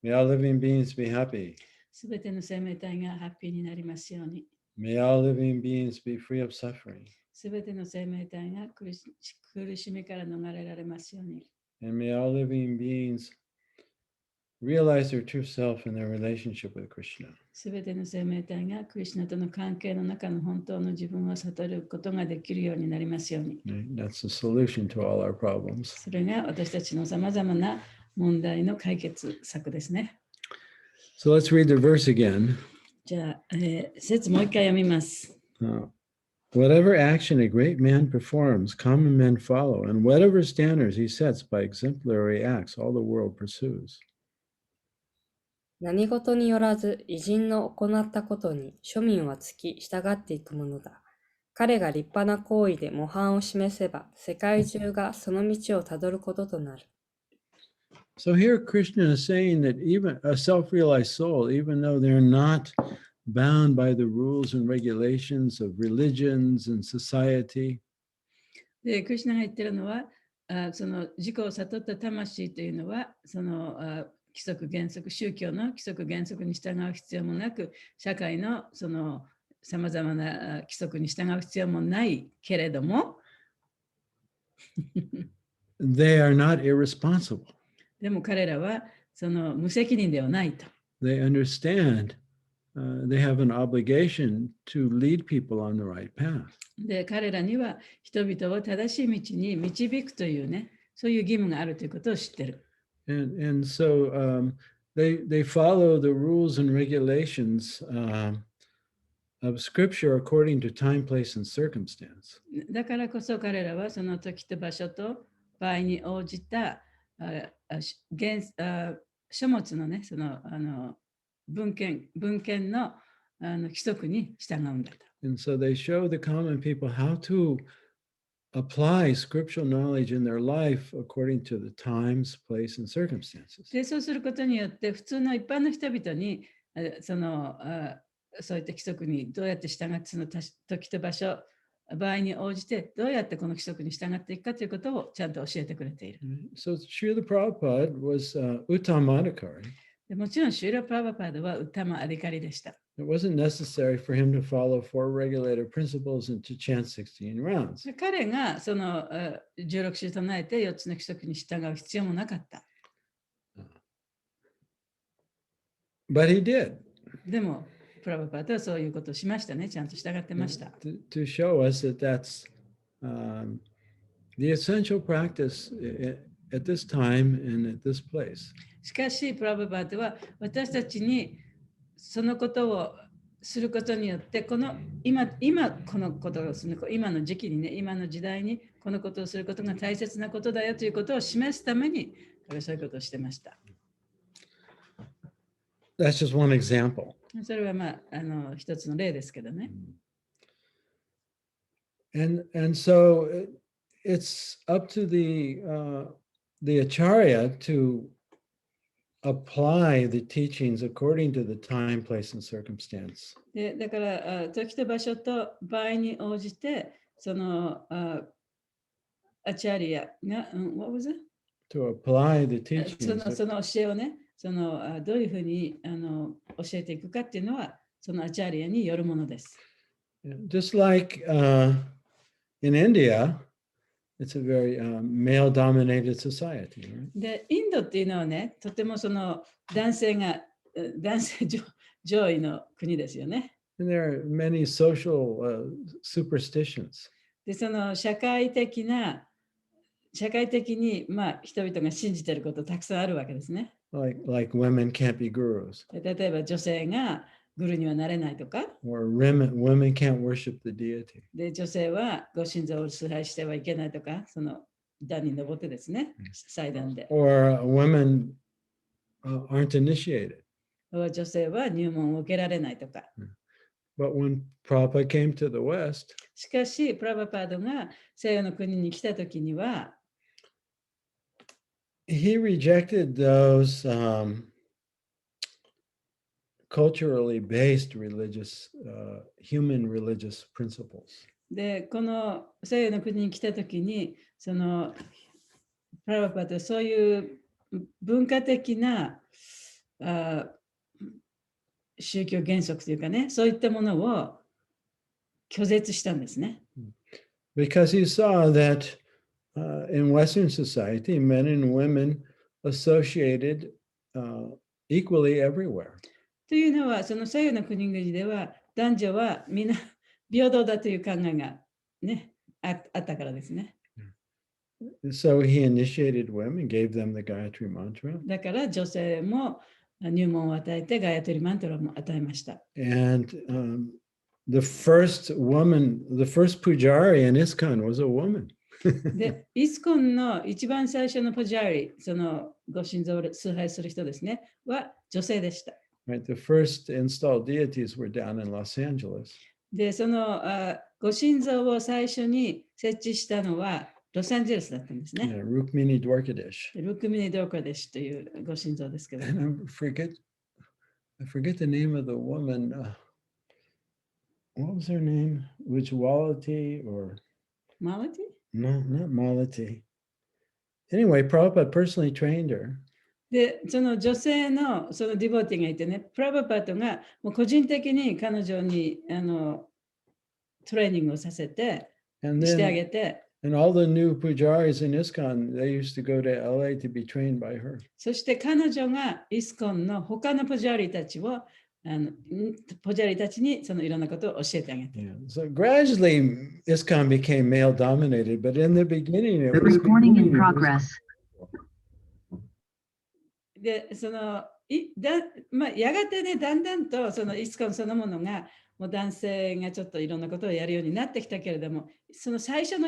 May all living beings be happy. すべての生命体がハッピーになりますように。May all living beings be free of suffering. すべての生命体が苦しみから逃れられますように。And may all living beings realize their true self in their relationship with Krishna. すべての生命体がクリシュナとの関係の中の本当の自分を悟ることができるようになりますように。That's the solution to all our problems. それが私たちのさまざまな問題の解決策ですね。So let's read the verse again. じゃあ、説もう一回読みます。Whatever action a great man performs, common men follow, and whatever standards he sets by exemplary acts, all the world pursues. 何事によらず偉人の行ったことに庶民はつき従っていくものだ。彼が立派な行為で模範を示せば、世界中がその道をたどることとなる。So here Krishna is saying that even a self-realized soul, even though they're not bound by the rules and regulations of religions and society, で、クリシュナが言ってるのは、その自己を悟った魂というのは、その規則原則、宗教の規則原則に従う必要もなく、社会のそのさまざまな規則に従う必要もないけれども、they are not irresponsible. でも彼らはその無責任ではないと。They understand they have an obligation to lead people on the right path. で、彼らには人々を正しい道に導くというね、そういう義務があるということを知ってる。And so they follow the rules and regulations of Scripture according to time, place, and circumstance. だからこそ彼らはその時と場所と場合に応じた書物のね、その文献の規則に従うんだと。And so they show the common people how to apply scriptural knowledge in their life according to the times, place, and circumstances. で、そうすることによって普通の一般の人々にそういった規則にどうやって従ってその時と場所、場合に応じてどうやってこの規則に従っていくかということをちゃんと教えてくれている。So Srila Prabhupada was Uttamadhikari. でもちろんシューラ・プラバパードはウッタマ・アディカリでした。It wasn't necessary for him to follow four regulative principles and to chant 16 rounds. 彼がその16種唱えて4つの規則に従う必要もなかった。But he did. でも、プラバパードはそういうことをしましたね。ちゃんと従ってました。To show us that that's the essential practice at this time and at this place. しかし、プラバパードは私たちにそのことをすることによって、今このことをする、今の時期にね、今の時代にこのことをすることが大切なことだよということを示すために、彼はそういうことをしてました。That's just one example. それはまあ、一つの例ですけどね。And so it's up to the acharya to apply the teachings according to the time, place, and circumstance. でだから、時と場所と場合に応じて、そのアチャリアが、what was it? To apply the teachings. その教えをね、どういうふうに教えていくかっていうのは、そのアチャリアによるものです。Just like in India, it's a very male-dominated society. Right? で、インドっていうのはね、とてもその男性上位の国ですよね。And there are many social superstitions. で、その社会的に、まあ、人々が信じていることたくさんあるわけですね。Like women can't be gurus. 例えば女性がグルにはなれないとか。Or women can't worship the deity. で、女性はご神像を崇拝してはいけないとか、その段に登ってですね、祭壇で。Or women aren't initiated. 女性は入門を受けられないとか。But when Prabhupada came to the West, しかし、プラバパードが西洋の国に来たときには、he rejected those culturally based human religious principles. で、この西洋の国に来たときに、そのプラバパードはそういう文化的な宗教原則というかね、そういったものを拒絶したんですね。Because he saw that in Western society, men and women associated equally everywhere. というのは、その西洋の国々では男女はみんな平等だという考えが、ね、あったからですね。So he initiated women, gave them the Gayatri mantra. だから女性も入門を与えてガヤトリマントラも与えました。And the first woman, the first pujari in ISKCON was a woman. で、イスコンの一番最初のプジャーリ、そのご神像を崇拝する人ですね、は女性でした。Right, the first installed deities were down in Los Angeles. で、そのご神像を最初に設置したのはロサンゼルスだったんですね。Yeah, Rukmini Dwarkadish. ルクミニ・ドーカデシュというご神像ですけど、 And I forget the name of the woman. What was her name? Ujwalati or マラティ no, not Malati. Anyway, Prabhupada personally trained her. で、その女性のそのディボーティがいてね、プラバパートがもう個人的に彼女にトレーニングをさせて、 And してあげ then て、 and all the new pujaris in ISKCON, they used to go to LA to be trained by her. そして彼女がイスコンの他のポジャリたちをポジャリたちにそのいろんなことを教えてあげて。 Yeah. So gradually ISKCON became male dominated, but in the beginning it The was recording in progress. で、やがてね、だんだんとそのイスコンそのものがもう男性がちょっといろんなことをやるようになってきたけれども、その最初の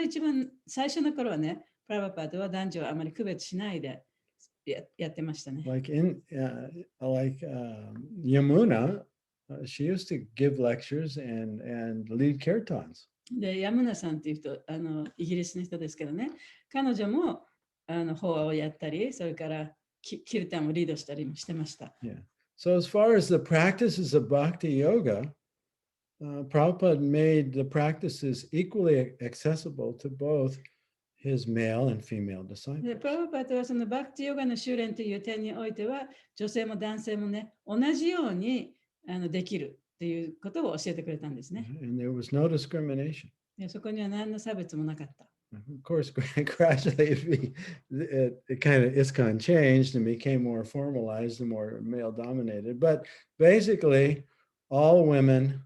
頃はね、プラバパートは男女はあまり区別しないでやってましたね。 like Yamuna, she used to give lectures and lead kirtans. で、ヤムナさんっていう人、イギリスの人ですけどね、彼女も法話をやったり、それからキルタンをリードしたりもしてました。 Yeah. So as far as the practices of bhakti yoga, Prabhupada made the practices equally accessible to both his male and female で、 disciples. プラバパートはそのバクティヨガの修練という点においては、女性も男性もね、同じようにできるっていうことを教えてくれたんですね。 And there was no discrimination. で、そこには何の差別もなかった。 Of course, gradually it kind of ISKCON changed and became more formalized and more male dominated. But basically, all women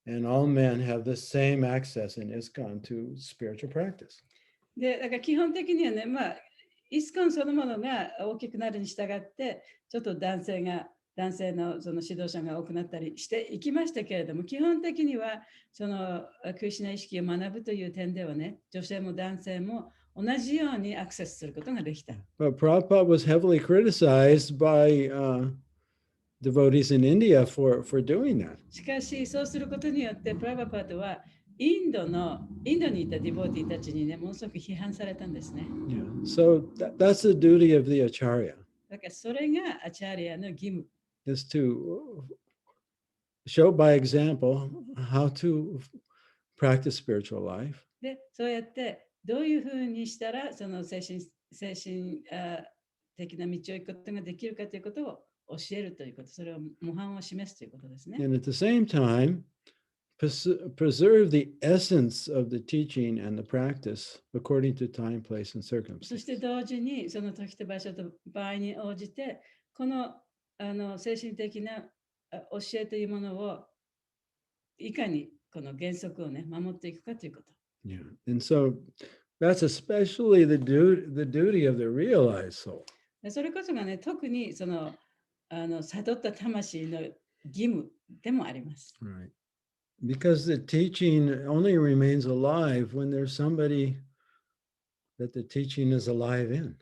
and all men have the same access in ISKCON to spiritual practice. で、だから基本的にはね、イスコンそのものが大きくなるに従って、ちょっと男性のその指導者が多くなったりしていきましたけれども、基本的にはそのクリシュナ意識を学ぶという点ではね、女性も男性も同じようにアクセスすることができた。But Prabhupada was heavily criticized by devotees in India for doing that. しかし、そうすることによって、プラバパートはインドにいたディボーティーたちにね、ものすごく批判されたんですね。Yeah. So that's the duty of the acharya, だからそれがアチャリアの義務。 is to show by example how to practice spiritual life. で、そうやってどういうふうにしたらその精神的な道を行くことができるかということを教えるということ、それを模範を示すということですね。 And at the same time, preserve the essence of the teaching and the practice according to time, place, and そ circumstance. して同時にその時と場所と場合に応じて、この精神的な教えというものをいかにこの原則をね、守っていくかということ。 Yeah. And so that's especially the duty of the realized soul. でそれこそがね、特にその悟った魂の義務でもあります。 Right. Because the teaching only remains alive when there's somebody that the teaching is alive in.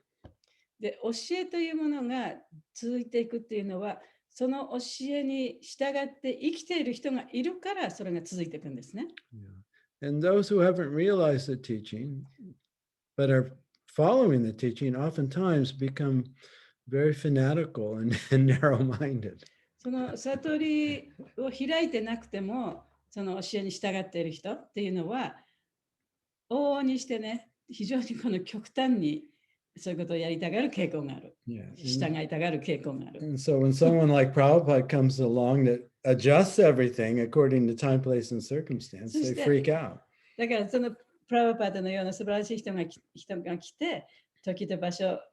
で、教えというものが続いていくっていうのは、その教えに従って生きている人がいるから、それが続いていくんですね。 Yeah. And those who haven't realized the teaching, but are following the teaching, oftentimes become very fanatical and narrow-minded. その悟りを開いてなくても、その教えに従っている人っていうのは、往々にしてね、非常にこの極端にそういうことをやりたがる傾向がある。 Yeah. 従いたがる傾向がある。 And so when someone like Prabhupada comes along that adjusts everything according to time, place, and circumstance, they freak out. だからそのプラバパータのような素晴らしい人が来て、時と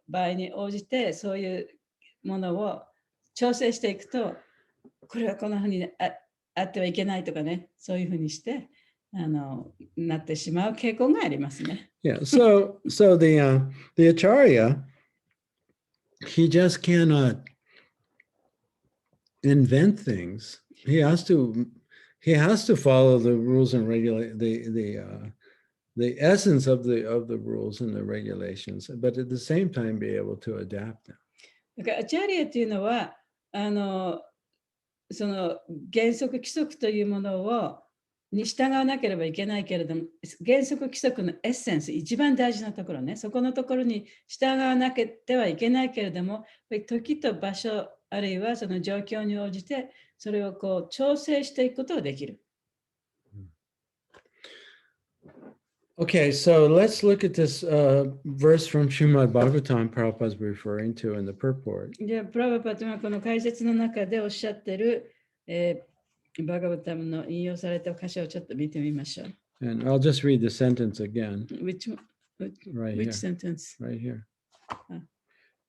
場合に応じてそういうものを調整していくと、これはこのふうにあってはいけないとかね、そういうふうにしてなってしまう傾向がありますね。Yeah. So the Acharya, he just cannot invent things. He has to follow the rules and regulate the essence of the rules and the regulations, but at the same time be able to adapt them. だからアチャリアというのはその原則規則というものに従わなければいけないけれども、原則規則のエッセンス、一番大事なところね、そこのところに従わなければいけないけれども、時と場所あるいはその状況に応じてそれをこう調整していくことができる。Okay, so let's look at this verse from Srimad Bhagavatam Prabhupada is referring to in the purport. じゃあ、プラバパトがこの解説の中でおっしゃっている、バガバタムの引用された箇所をちょっと見てみましょう。And I'll just read the sentence again. Which here. sentence? Right here.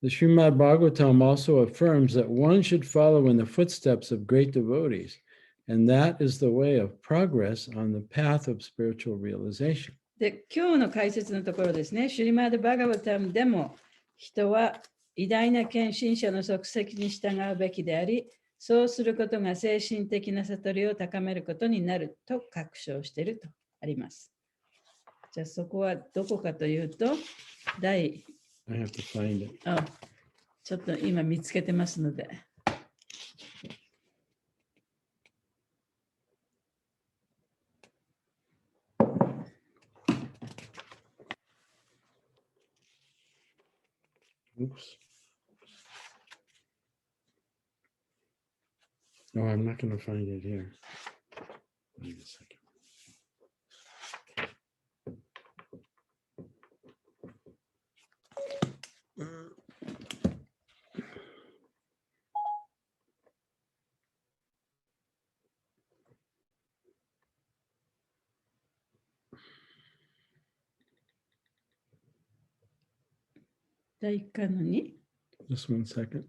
The Srimad Bhagavatam also affirms that one should follow in the footsteps of great devotees, and that is the way of progress on the path of spiritual realization. で、今日の解説のところですね、シュリマード・バガバタムでも人は偉大な献身者の足跡に従うべきであり、そうすることが精神的な悟りを高めることになると確証しているとあります。じゃあそこはどこかというと、I have to find it. ちょっと今見つけてますので。Oops. No, I'm not going to find it here. Wait a second.第1巻の2。Just one second.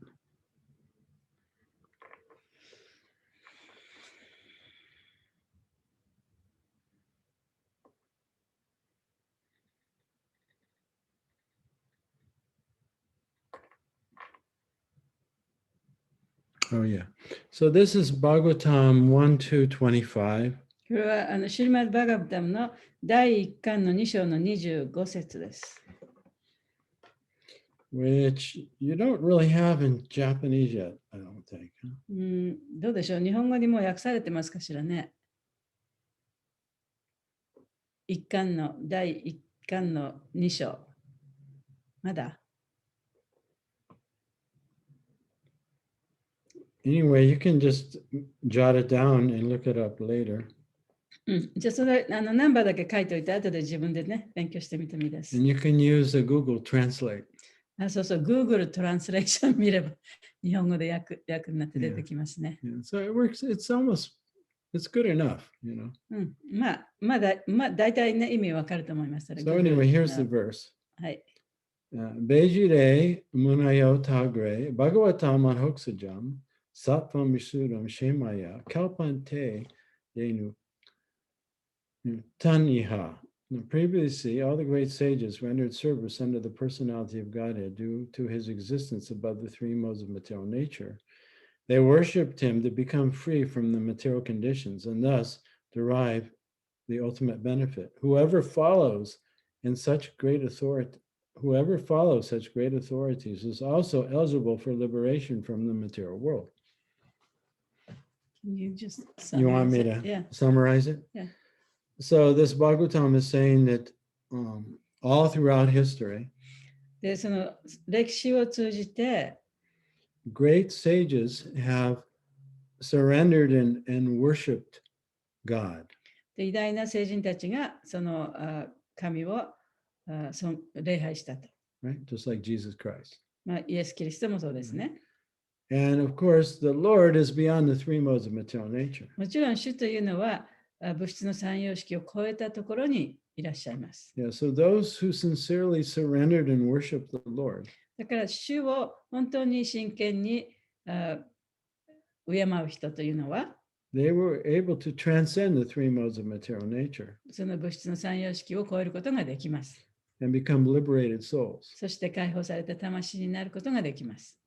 Oh, yeah. So this is Bhagavatam 1-25. これはシュリマッド・バガバタムの第1巻の2章の25節です。Which you don't really have in Japanese yet, I don't think. どうでしょう、日本語にもう訳されてますかしらね。第1巻の2章。まだAnyway, you can just jot it down and look it up later. じゃあそれナンバーだけ書いておいて、後で自分でね、勉強してみてもいいです。And you can use the Google Translate. そうそう、Google トランスレーション見れば、日本語で訳になって出てきますね。Yeah, so it works, it's good enough, you know. まあ大体ね、意味わかると思います。So anyway, here's the verse. はい。Bejire munayo tagre, bhagavatam anhoksajam, sattvam visudam shemaya, kalpante yenu taniha. Previously, all the great sages rendered service under the personality of Godhead due to his existence above the three modes of material nature. They worshipped him to become free from the material conditions and thus derive the ultimate benefit. Whoever follows such great authorities is also eligible for liberation from the material world. You want me to summarize it? Yeah. So this Bhagavatam is saying that all throughout history, で、その歴史を通じて、great sages have surrendered and worshipped God. 偉大な聖人たちがその神を礼拝したと。right? Just like Jesus Christ. まあ、イエス・キリストもそうですね。And of course, the Lord is beyond the three modes of material nature. もちろん主というのは物質の三様式を超えたところにいらっしゃいます。Yeah, so those who sincerely surrendered and worshiped the Lord, だから主を本当に真剣に敬う人というのは、 they were able to transcend the three modes of material nature その物質の三様式を超えることができます。 and become liberated souls. そして解放された魂になることができます。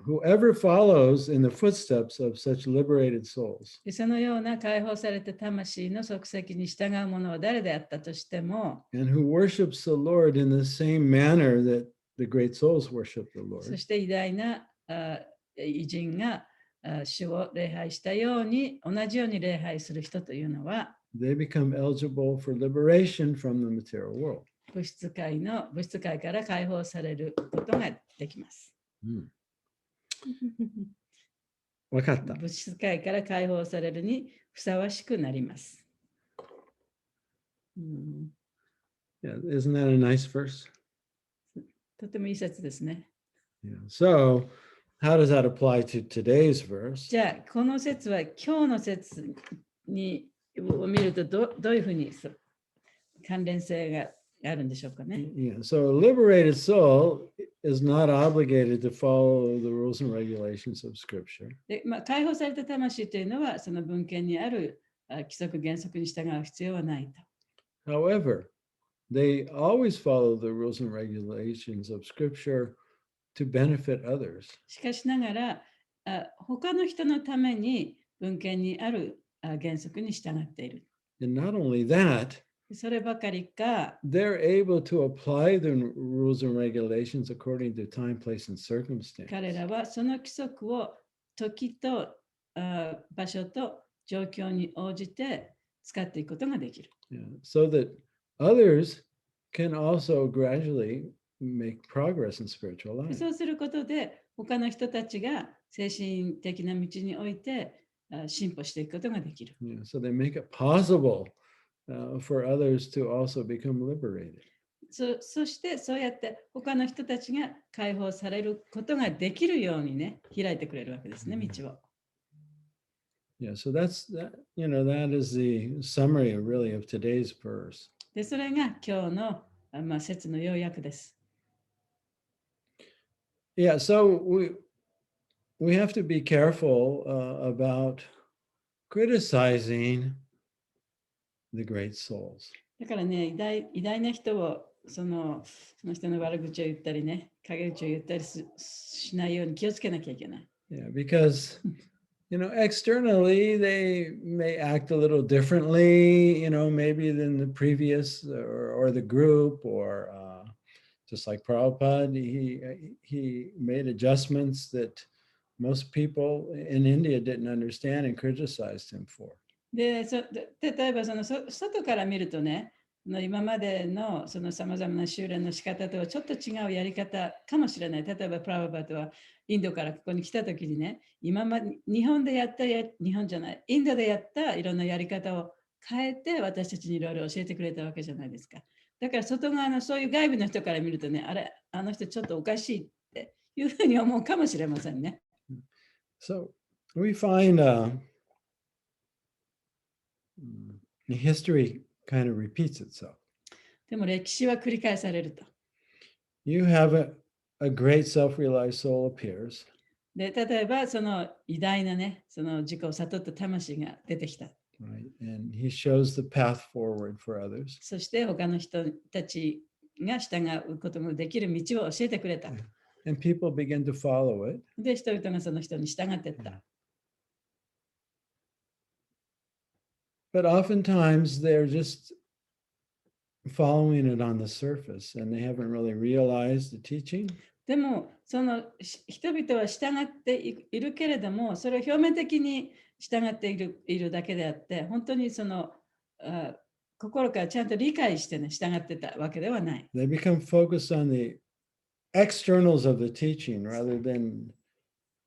Whoever follows in the footsteps of such liberated souls でそのような解放された魂の足跡に従う者は誰であったとしても、 and who worships the Lord in the same manner that the great souls worship the そ Lord, して偉大な偉人が主を礼拝したように、同じように礼拝する人というのは、 they become eligible for liberation from the material world. 物質界から解放されることができます。わかった。物質界から解放されるにふさわしくなります。Yeah, isn't that a nice verse? とてもいい説ですね。Yeah. So, how does that apply to today's verse? じゃあ、この説は今日の説を見るとどういうふうに関連性があるんでしょうかね。Yeah. So, a liberated soul is not obligated to follow the rules and regulations of Scripture. で解放された魂というのは、その文献にある規則原則に従う必要はないと。However, they always follow the rules and regulations of Scripture to benefit others. しかしながら、他の人のために文献にある原則に従っている。And not only that, そればかりか、 they're able to apply the rules and regulations according to time, place, and circumstance. 彼らはその規則を時と場所と状況に応じて使っていくことができる。Yeah. So that others can also gradually make progress in spiritual life. そうすることで、他の人たちが精神的な道において進歩していくことができる。Yeah. So they make it possible for others to also become liberated. そしてそうやって他の人たちが解放されることができるようにね、開いてくれるわけですね、道を。Yeah, so that is the summary really of today's verse. で、それが今日の説の要約です。Yeah, so we have to be careful about criticizing the great souls. だからね、偉大な人をその人の悪口を言ったりね、陰口を言ったりしないように気をつけなきゃいけない。Yeah, because externally they may act a little differently, maybe than the previous or the group, or just like Prabhupada, he made adjustments that most people in India didn't understand and criticized him for. で、例えば外から見るとね、今までのさまざまな修練の仕方とはちょっと違うやり方かもしれない。例えばプラババートはインドからここに来た時にね、今まで日本でやったインドでやったいろんなやり方を変えて私たちにいろいろ教えてくれたわけじゃないですか。だから外側のそういう外部の人から見るとね、あの人ちょっとおかしいっていうふうに思うかもしれませんね。So we find history kind of repeats itself. でも歴史は繰り返されると。You have a great self-realized soul appears. で、例えばその偉大なね、その自己を悟った魂が出てきた。Right, and he shows the path forward for others. そして他の人たちが従うこともできる道を教えてくれた。And people begin to follow it. で、人々がその人に従っていった。But oftentimes they're just following it on the surface and they haven't really realized the teaching. でも、その人々は従っているけれども、それを表面的に従っているだけであって、本当に心からちゃんと理解してね、従ってたわけではない。They become focused on the externals of the teaching rather than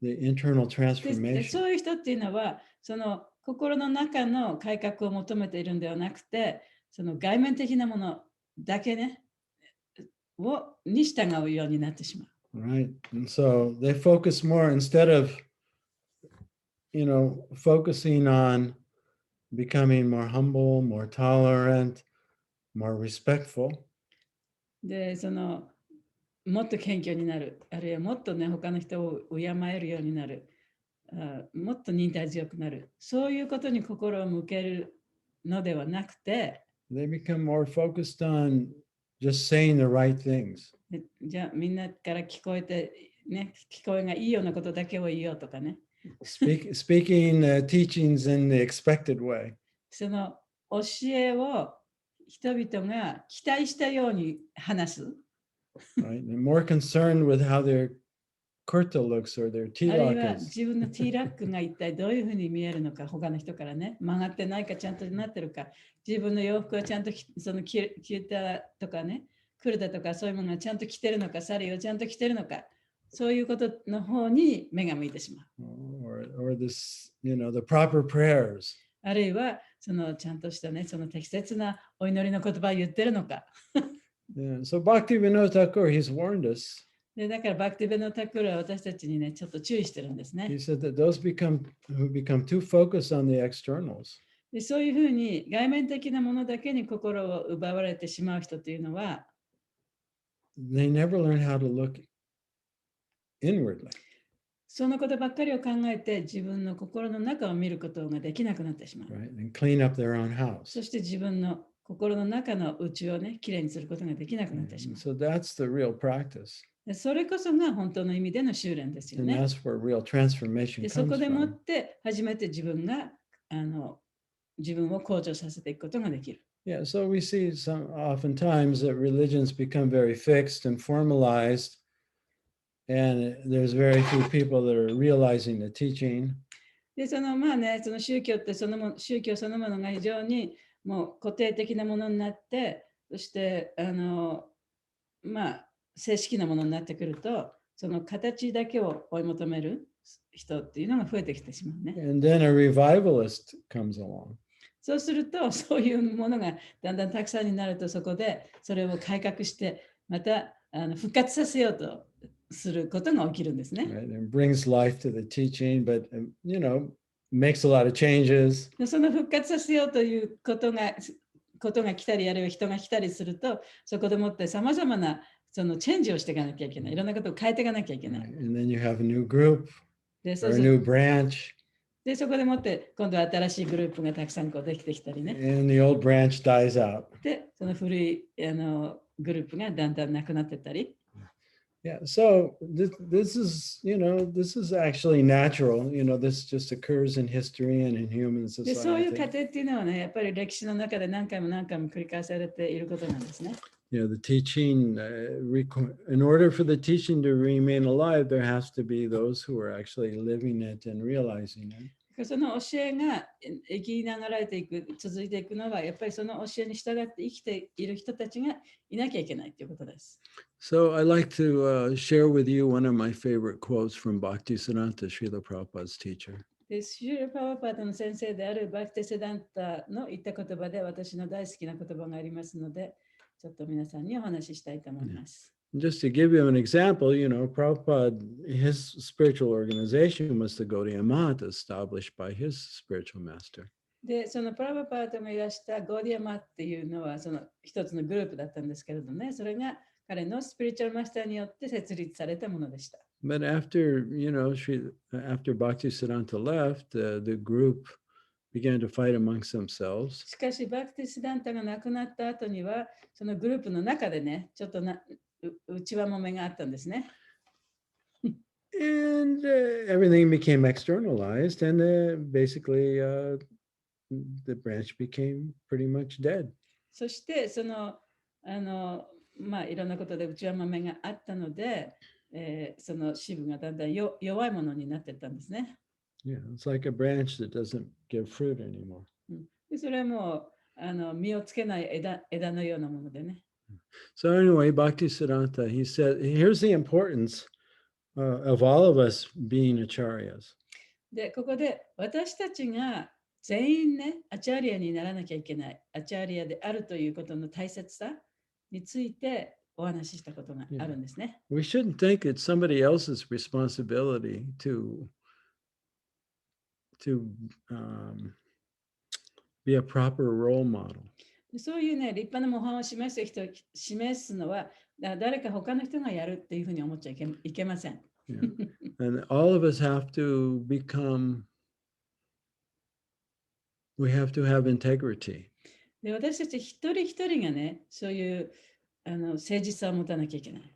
the internal で transformation. そういう人っていうのは、その心の中の改革を求めているんではなくて、その外面的なものだけね、に従うようになってしまう。Right. And so they focus more instead of, focusing on becoming more humble, more tolerant, more respectful. で、もっと謙虚になる、あるいはもっとね、他の人を敬えるようになる、もっと忍耐強くなる、そういうことに心を向けるのではなくて、They become more focused on just saying the right things. じゃあみんなから聞こえがいいようなことだけを言おうとかね。Speaking teachings in the expected way. その教えを人々が期待したように話す。Right? And more concerned with how their kurta looks or their あるい tilak は is. 自分のティーラックが一体どういうふうに見えるのか、他の人からね、曲がってないかちゃんとなってるか、自分の洋服はちゃんとキュータとかね、クルタとかそういうものがちゃんと着てるのか、サリーをちゃんと着てるのか、そういうことの方に目が向いてしまう。Or this, the proper prayers. あるいはちゃんとしたね、適切なお祈りの言葉を言ってるのか。Yeah. So Bhaktivinoda Thakur, he's warned us. でだからバクティベノタクルは私たちにね、ちょっと注意してるんですね。He said that those who become too focused on the externals, でそういうふうに外面的なものだけに心を奪われてしまう人というのは、they never learn how to look inwardly. そのことばっかりを考えて自分の心の中を見ることができなくなってしまう。Right? And clean up their own house. そして自分の心の中の内をね、きれいにすることができなくなってしまう。 So that's the real practice. でそれこそが本当の意味での修練ですよ And ね。 that's where real transformation でそ comes こでもっ from. て初めて自分を向上させていくことができる。Yeah, so we see oftentimes that religions become very fixed and formalized, and there's very few people that are realizing the teaching. でまあね、宗教って宗教そのものが非常にもう固定的なものになって、そしてまあ正式なものになってくると、その形だけを追い求める人っていうのが増えてきてしまうね。And then a revivalist comes along. そうすると、そういうものがだんだんたくさんになると、そこでそれを改革して、また復活させようとすることが起きるんですね。Right? And brings life to the teaching, but makes a lot of changes. その復活させようということが来たり、あるいは人が来たりすると、そこでもってさまざまなチェンジをしていかなきゃいけない。いろんなことを変えていかなきゃいけない。And then you have a new group で、or a new branch, そこでもって今度は新しいグループがたくさんできてきたりね。 and the old branch dies out. で、その古いグループがだんだんなくなってったり。Yeah, so this is actually natural. This just occurs in history and in human で、そういう過 society. 程っていうのはね、やっぱり歴史の中で何回も何回も繰り返されていることなんですね。The teaching, in order for the teaching to remain alive, there has to be those who are actually living it and realizing it. その教えが生きながらえていく、続いていくのは、やっぱりその教えに従って生きている人たちがいなきゃいけないということです。So I'd like to share with you one of my favorite quotes from Bhaktisiddhanta, Srila Prabhupada's teacher. で、シュール・パワーパートの先生であるバクティセダンタの言った言葉で、私の大好きな言葉がありますので、ちょっと皆さんにお話ししたいと思います。Just to give you an example, Prabhupada, his spiritual organization was the Gaudiya Math established by his spiritual master. で、そのプラバパートがいらしたゴーディアマっていうのは一つのグループだったんですけれどね、それが彼のスピリチュアルマスターによって設立されたものでした。But after, after Bhaktisiddhanta left, the group began to fight amongst themselves. しかし、バクティシダンタが亡くなった後には、そのグループの中でね、ちょっと内輪もめがあったんですね。And everything became externalized, and basically the branch became pretty much dead. そして、まあ、いろんなことで内輪もめがあったので、その支部がだんだん弱いものになっていったんですね。Yeah, it's like a branch that doesn't give fruit anymore. でそれはもう実をつけない枝のようなものでね。So anyway, Bhaktisiddhanta, he said, here's the importance of all of us being acharyas. で、ここで私たちが全員ね、アチャーリアにならなきゃいけない、アチャーリアであるということの大切さについてお話ししたことがあるんですね。We shouldn't think it's somebody else's responsibility to be a proper role model. そういうね、立派な模範を示すのは、誰か他の人がやるっていうふうに思っちゃいけません。Yeah. And all of us have to we have to have integrity. で、私たち一人一人がね、そういう誠実さを持たなきゃいけない。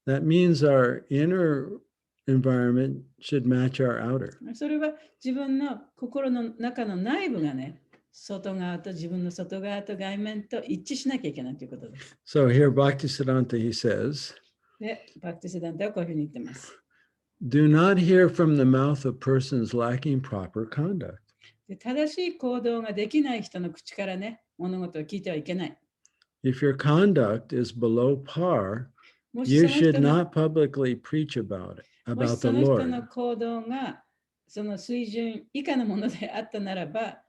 That means our inner environment should match our outer. それは自分の心の中の内部がね、外側と自分の外側と外面と一致しなきゃいけないということです。So here Bhaktisiddhanta, he says, で、バクティシダンテはこういうふうに言ってます。do not hear from the mouth of persons lacking proper conduct. で、正しい行動ができない人の口からね、物事を聞いてはいけない。If your conduct is below par, もし you その should 人の not publicly preach about it, もし about そ the の人の Lord. 行動がその水準以下のものであったならば、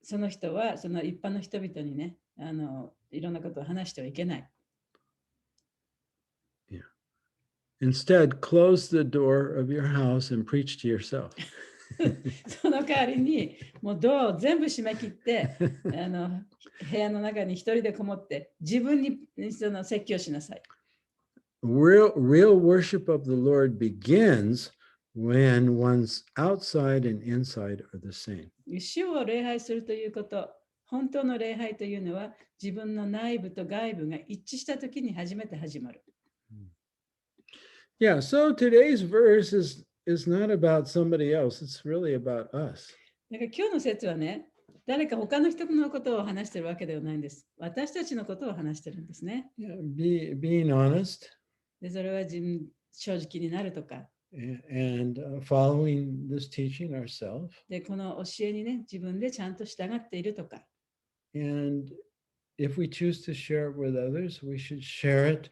その人はその一般の人々にね、いろんなことを話してはいけない。Instead, close the door of your house and preach to yourself. その代わりに、もうドアを全部閉め切って、部屋の中に一人でこもって、自分にその説教しなさい。Real worship of the Lord begins when one's outside and inside are the same. 主を礼拝するということ、本当の礼拝というのは、自分の内部と外部が一致したときに初めて始まる。Yeah, so today's verse is not about somebody else. It's really about us. だから今日の説はね、誰か他の人のことを話してるわけではないんです。私たちのことを話してるんですね。Yeah, being honest でそれは正直になるとか。and following this teaching ourselves. で、この教えにね、自分でちゃんと従っているとか。And if we choose to share it with others, we should share it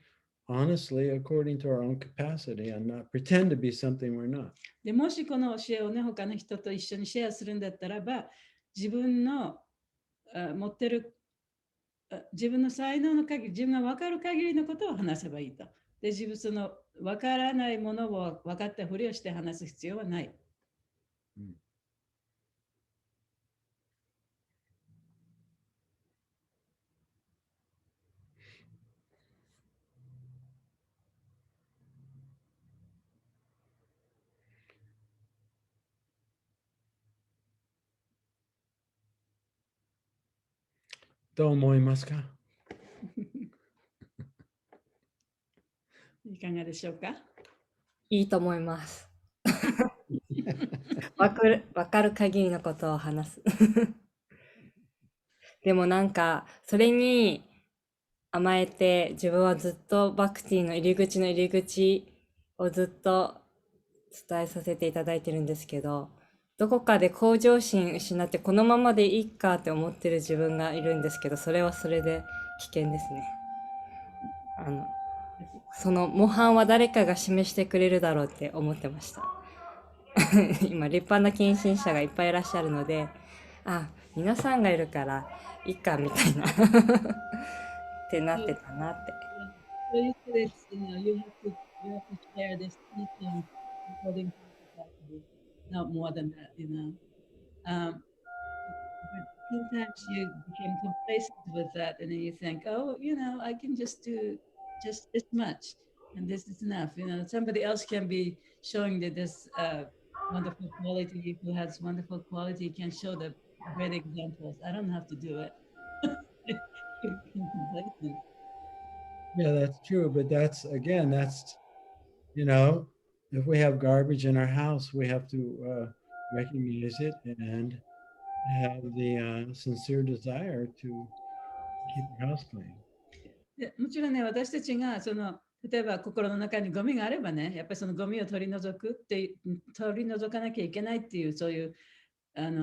honestly according to our own capacity and not pretend to be something we're not. でもしこの教えをね、他の人と一緒にシェアするんだったらば、自分の持ってる自分の才能の限り、自分が分かる限りのことを話せばいいと。で、自分その分からないものを分かったふりをして話す必要はない。どう思いますか？いかがでしょうか？いいと思います。わかる限りのことを話す。でもなんか、それに甘えて、自分はずっとバクティの入り口をずっと伝えさせていただいてるんですけど、どこかで向上心失ってこのままでいいかって思ってる自分がいるんですけど、それはそれで危険ですね。その模範は誰かが示してくれるだろうって思ってました。今立派な近親者がいっぱいいらっしゃるので、皆さんがいるからいいかみたいなってなってたなって。そういうことです。You have to share this teaching according to capacity, not more than that, you know. But sometimes you become complacent with that, and then you think, oh, you know, I can just do just this much, and this is enough. You know, somebody else can be showing that this wonderful quality, who has wonderful quality, can show the great examples. I don't have to do it. You become complacent. Yeah, that's true. But that's, you know, if we have garbage in our house, we have to recognize it and have the sincere desire to keep our house clean. でもちろんね、私たちが例えば心の中にゴミがあればね、やっぱりそのゴミを取り除かなきゃいけないっていう、そういう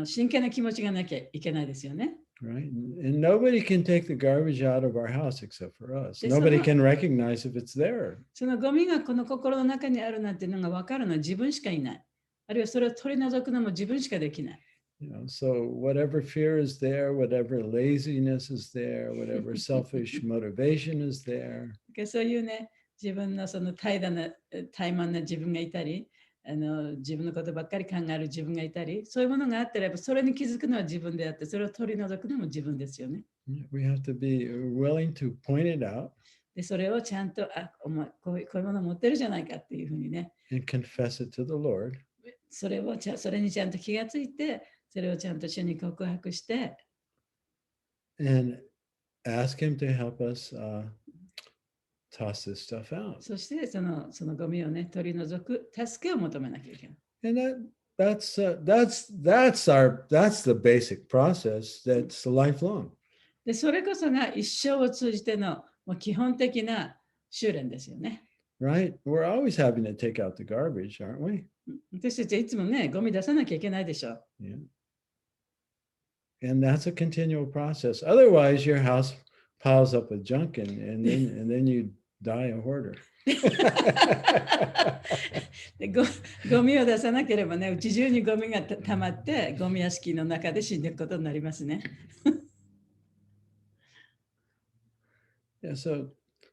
真剣な気持ちがなきゃいけないですよね。Right. And nobody can take the garbage out of our house except for us. Nobody can recognize if it's there. そのゴミがこの心の中にあるなんていうのが分かるのは自分しかいない。あるいはそれを取り除くのも自分しかできない。So whatever fear is there, whatever laziness is there, whatever selfish motivation is there. そういうね、自分のその怠慢な自分がいたり、自分のことばっかり考える自分がいたり、そういうものがあったら、それに気づくのは自分であって、それを取り除くのも自分ですよね。We have to be willing to point it out. で、それをちゃんと、お前こういうもの持ってるじゃないかっていうふうにね。And confess it to the Lord. それにちゃんと気がついて、それをちゃんと主に告白して、And ask Him to help us toss this stuff out. そしてそのゴミをね、取り除く助けを求めなきゃいけない。And that's the basic process that's lifelong. で、それこそが一生を通じてのもう基本的な修練ですよね。Right? We're always having to take out the garbage, aren't we? 私たちはいつもね、ゴミ出さなきゃいけないでしょ。Yeah. And that's a continual process. Otherwise, your house piles up with junk and then you die a hoarder. でゴミを出さなければね、うち中にゴミがたまって、ゴミ屋敷の中で死んでいくことになりますね。Yeah,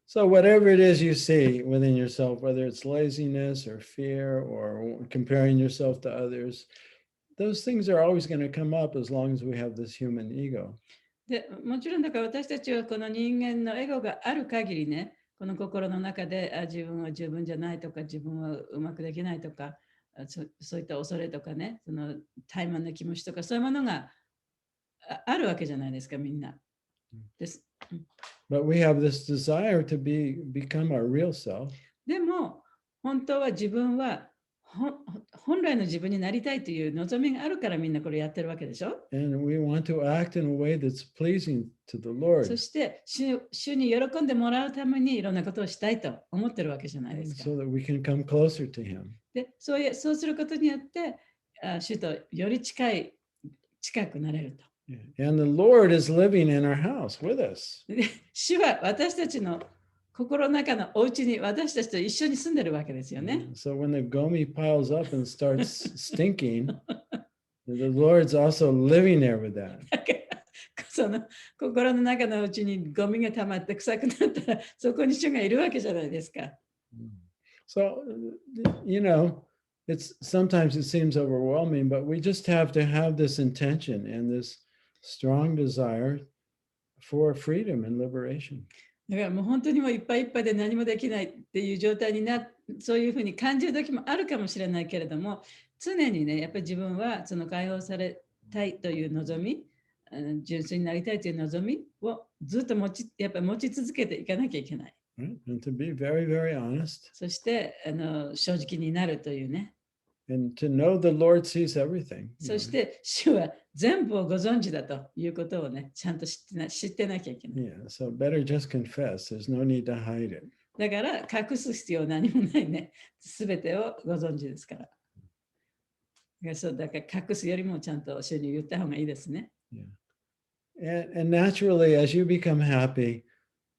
so whatever it is you see within yourself, whether it's laziness or fear or comparing yourself to others, those things are always going to come up as long as we have this human ego. でもちろんだから私たちはこの人間のエゴがある限りね、この心の中で自分は十分じゃないとか、自分はうまくできないとか、そういった恐れとかね、その怠慢な気持ちとか、そういうものがあるわけじゃないですか、みんな。です。But we have this desire to become our real self. でも、本当は自分は本来の自分になりたいという望みがあるからみんなこれやってるわけでしょ。And we want to act in a way that's pleasing to the Lord. そして主に喜んでもらうためにいろんなことをしたいと思ってるわけじゃないですか。So that we can come closer to Him. で、そうすることによって、主とより近くなれると。And the Lord is living in our house with us. で、主は私たちの心の中のお家に私たちと一緒に住んでるわけですよね。So when the gomi piles up and starts stinking, the Lord's also living there with that. その心の中のうちにゴミが溜まって臭くなったらそこに主がいるわけじゃないですか。So, sometimes it seems overwhelming, but we just have to have this intention and this strong desire for freedom and liberation. だからもう本当にもういっぱいいっぱいで何もできないっていう状態にそういうふうに感じる時もあるかもしれないけれども、常にね、やっぱり自分はその解放されたいという望み、純粋になりたいという望みをずっとやっぱり持ち続けていかなきゃいけない。Right? And to be very, very honest. そして正直になるというね。And to know the Lord sees everything. そして主は全部をご存知だということをね、ちゃんと知ってなきゃいけない。Yeah, so better just confess. There's no need to hide it. だから隠す必要何もないね。すべてをご存知ですから。だから隠すよりもちゃんと主に言った方がいいですね。Yeah. And naturally, as you become happy,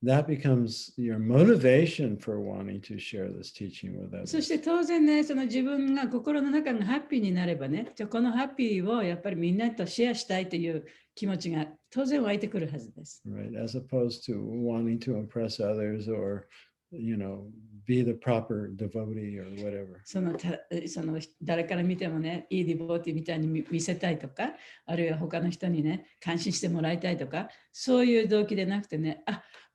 that becomes your motivation for wanting to share this teaching with others. そして当然ね、その自分が心の中がハッピーになればね、じゃあこのハッピーをやっぱりみんなとシェアしたいという気持ちが当然湧いてくるはずです。Right, as opposed to wanting to impress others or, be the proper devotee or whatever. その誰から見てもね、いいディボーティーみたいに見せたいとか、あるいは他の人にね、感心してもらいたいとか、そういう動機でなくてね、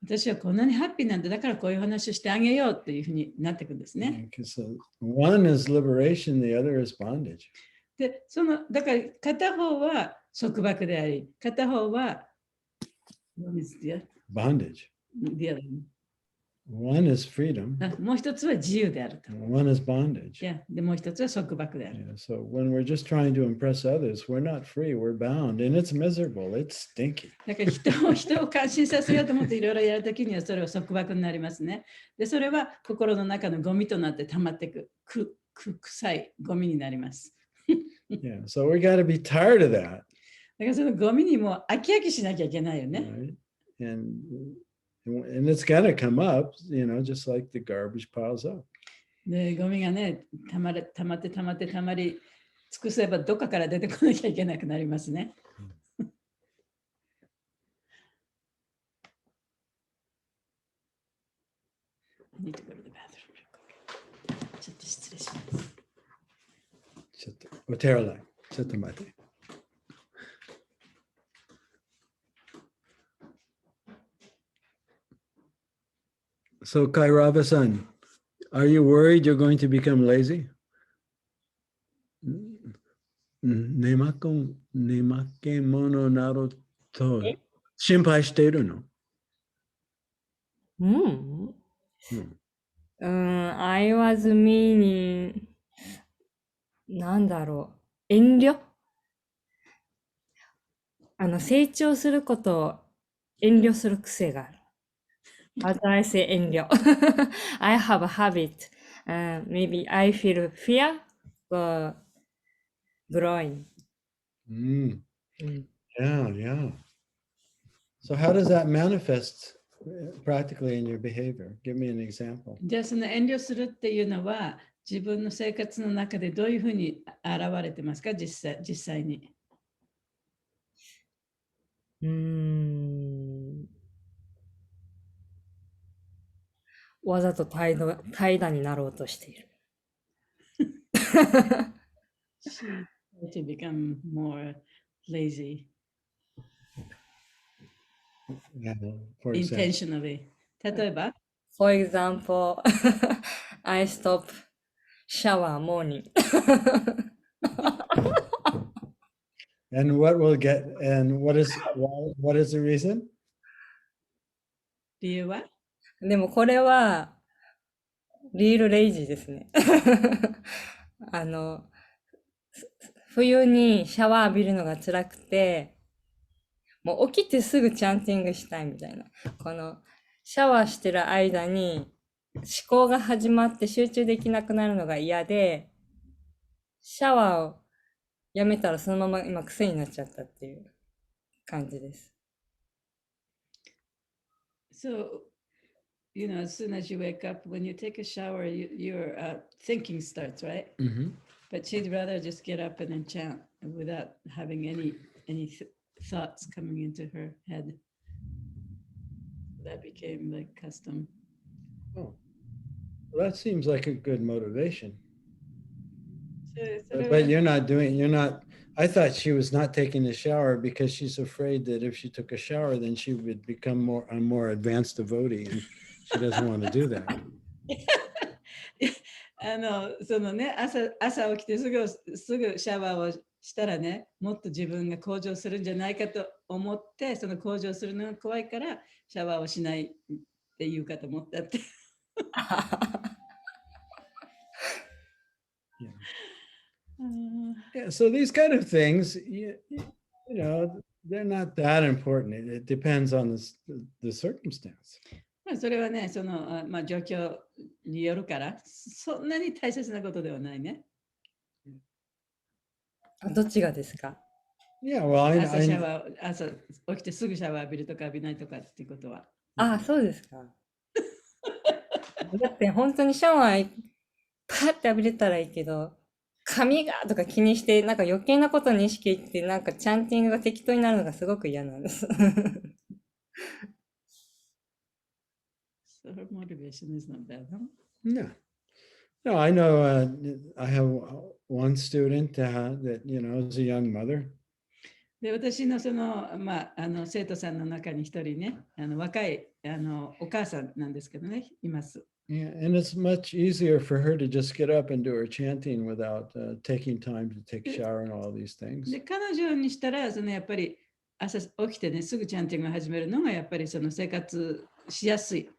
私はこんなにハッピーなんだ、だからこういう話をしてあげようっていうふうになっていくんですね。One is liberation, the other is bondage. で、だから片方は束縛であり、片方はBondage. One is freedom. もう一つは自由であると。One is bondage. で、もう一つは束縛である。Yeah, so when we're just trying to impress others, we're not free, we're bound, and it's miserable, it's stinky. だから人を感心させようと思っていろいろやるときにはそれは束縛になりますね。で、それは心の中のゴミとなって溜まっていく、臭いゴミになります。Yeah, so we got to be tired of that. だからそのゴミにも飽きしなきゃいけないよね。Right? And it's got to come up, just like the garbage piles up. で、ゴミがね、溜まり、尽くせばどっかから出てこなきゃいけなくなりますね。Need to go to the bathroom. ちょっと失礼します。ちょっと、お手洗い。ちょっと待って。So, Kairava-san, are you worried you're going to become lazy? 寝まけ者などと心配しているの？うんI was meaning なんだろう。遠慮成長することを遠慮する癖がある。As I say 遠慮。I have a habit. Maybe I feel fear for growing. Yeah. So how does that manifest practically in your behavior? Give me an example. じゃあその遠慮するっていうのは自分の生活の中でどういうふうに現れてますか、実際に。わざと怠惰になろうとしている。To become more lazy. Yeah, for example. Intentionally. 例えば For example, I stop shower morning. And what is the reason? 理由はでもこれはリールレイジーですね。冬にシャワー浴びるのが辛くて、もう起きてすぐチャンティングしたいみたいな。このシャワーしてる間に思考が始まって集中できなくなるのが嫌で、シャワーをやめたらそのまま今癖になっちゃったっていう感じです。So, as soon as you wake up, when you take a shower, your thinking starts, right? Mm-hmm. But she'd rather just get up and then chant without having any thoughts coming into her head. That became like custom. Oh, well, that seems like a good motivation. So But you're not. I thought she was not taking a shower because she's afraid that if she took a shower, then she would become a more advanced devotee, and she doesn't want to do that. そのね、朝起きてすぐシャワーをしたらね、もっと自分が向上するんじゃないかと思って、その向上するのが怖いからシャワーをしないって言うかと思ったって。Yeah, so these kind of things, they're not that important. It depends on the circumstance. それはね、その、状況によるから、そんなに大切なことではないね。どっちがですか？ Yeah, well, 朝起きてすぐシャワー浴びるとか浴びないとかっていうことは。そうですか。だって本当にシャワーパーって浴びれたらいいけど、髪がとか気にして、なんか余計なことに意識いって、なんかチャンティングが適当になるのがすごく嫌なんです。So her motivation is not bad, huh? No, I know. I have one student that is a young mother. で、私のその生徒さんの中に一人ね、若いお母さんなんですけどね、います。Yeah, and it's much easier for her to just get up and do her chanting without taking time to take a shower and all these things. で、彼女にしたら、そのやっぱり朝起きてね、すぐチャンティングを始めるのがやっぱりその生活しやすい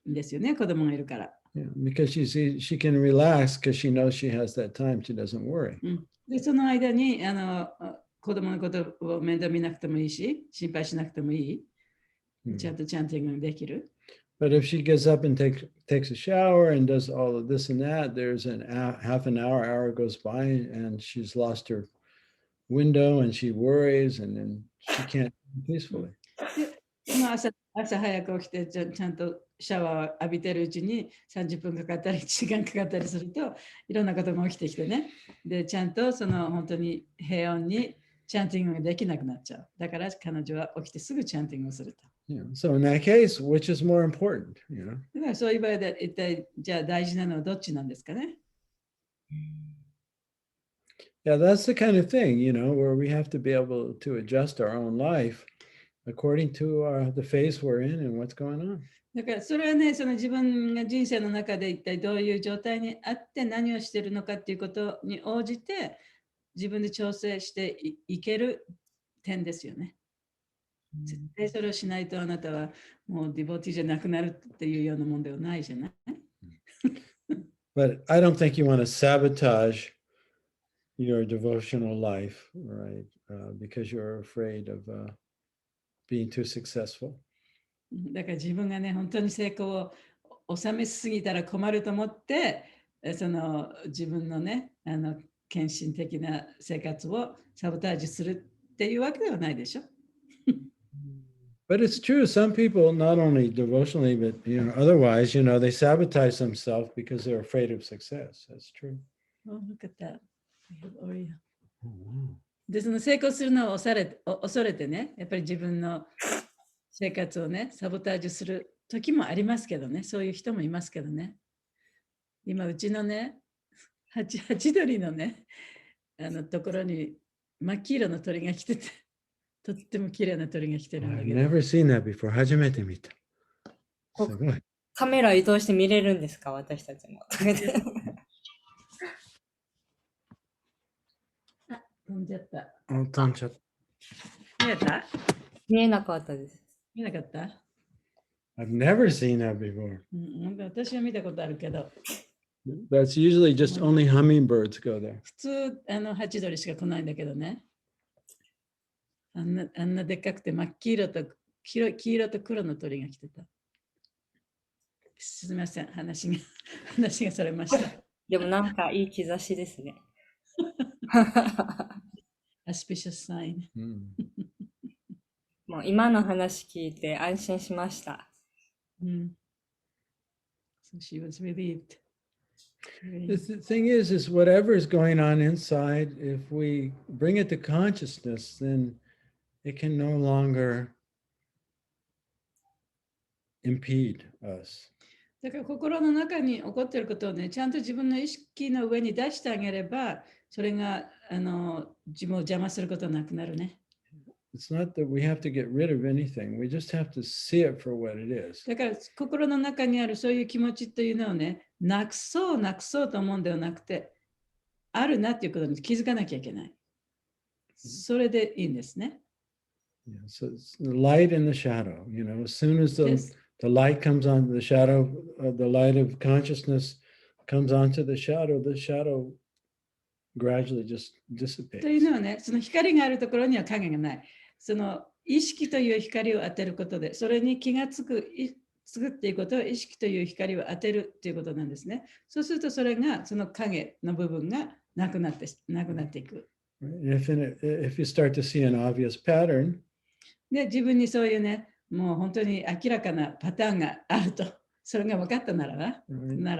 んですよね、子供がいるから。Yeah, because she can relax because she knows she has that time. She doesn't worry. で、その間に子供のことを面倒見なくてもいいし、心配しなくてもいい。ちゃんとチャンティングできる。But if she gets up and takes a shower and does all of this and that, there's half an hour goes by and she's lost her window and she worries and then she can't peacefully. 朝朝早く起きてちゃんとシャワーを浴びてるうちに30分かかったり1時間かかったりするといろんなことが起きてきてね。で、ちゃんとその本当に平穏にチャンティングができなくなっちゃう。だから彼女は起きてすぐチャンティングをすると。So in that case, which is more important? だからそういう場合で一体じゃあ大事なのはどっちなんですかね。Yeah, that's the kind of thing, where we have to be able to adjust our own life according to the phase we're in and what's going on. だからそれはね、その自分が人生の中で一体どういう状態にあって何をしているのかっていうことに応じて自分で調整していける点ですよね。絶対それをしないとあなたはもうディボティじゃなくなるっていうようなもんではないじゃない。But I don't think you want to sabotage your devotional life, right? Because you're afraid of being too successful. だから自分がね、本当に成功を収めすぎたら困ると思って、その自分のね、献身的な生活をサボタージュするっていうわけではないでしょ。But it's true, some people, not only devotionally, but otherwise, they sabotage themselves because they're afraid of success. That's true. Oh, look at that. Oh, で、その成功するのを恐れてね、やっぱり自分の生活をね、サボタージュする時もありますけどね、そういう人もいますけどね。今、うちのね、ハチドリのね、ところに真っ黄色の鳥が来てて、とっても綺麗な鳥が来てるんだ I've けど。never seen that before. 初めて見た。すごい。カメラ移動して見れるんですか、私たちも。あ、飛んじゃった。飛んじゃった。見えた？見えなかったです。見なかった？ I've never seen that before. 私は見たことあるけど。That's usually just only hummingbirds go there. 普通、ハチドリしか来ないんだけどね。あんなでっかくて真っ黄色と黄色と黒の鳥が来てた。すみません、話がそれました。でもなんかいい兆しですね。Auspicious sign. もう今の話聞いて安心しました。So she was relieved. The thing is whatever is going on inside, if we bring it to consciousness, then it can no longer impede us. だから心の中に起こっていることをね、ちゃんと自分の意識の上に出してあげれば、それが自分を邪魔することはなくなるね。It's not that we have to get rid of anything. We just have to see it for what it is. だから心の中にあるそういう気持ちというのをね、なくそうと思うんではなくて、あるなっていうことに気づかなきゃいけない。それでいいんですね。Yeah, so it's the light and the shadow. As soon as the light comes on, the shadow of the light of consciousness comes onto the shadow gradually just dissipates. というのはね、その光があるところには影がない。その意識という光を当てることで、それに気がつくっていうことは意識という光を当てるっていうことなんですね。そうするとそれがその影の部分がなくなっていく。If you start to see an obvious pattern, で、自分にそういうね、もう本当に明らかなパターンがあると、それが分かったなら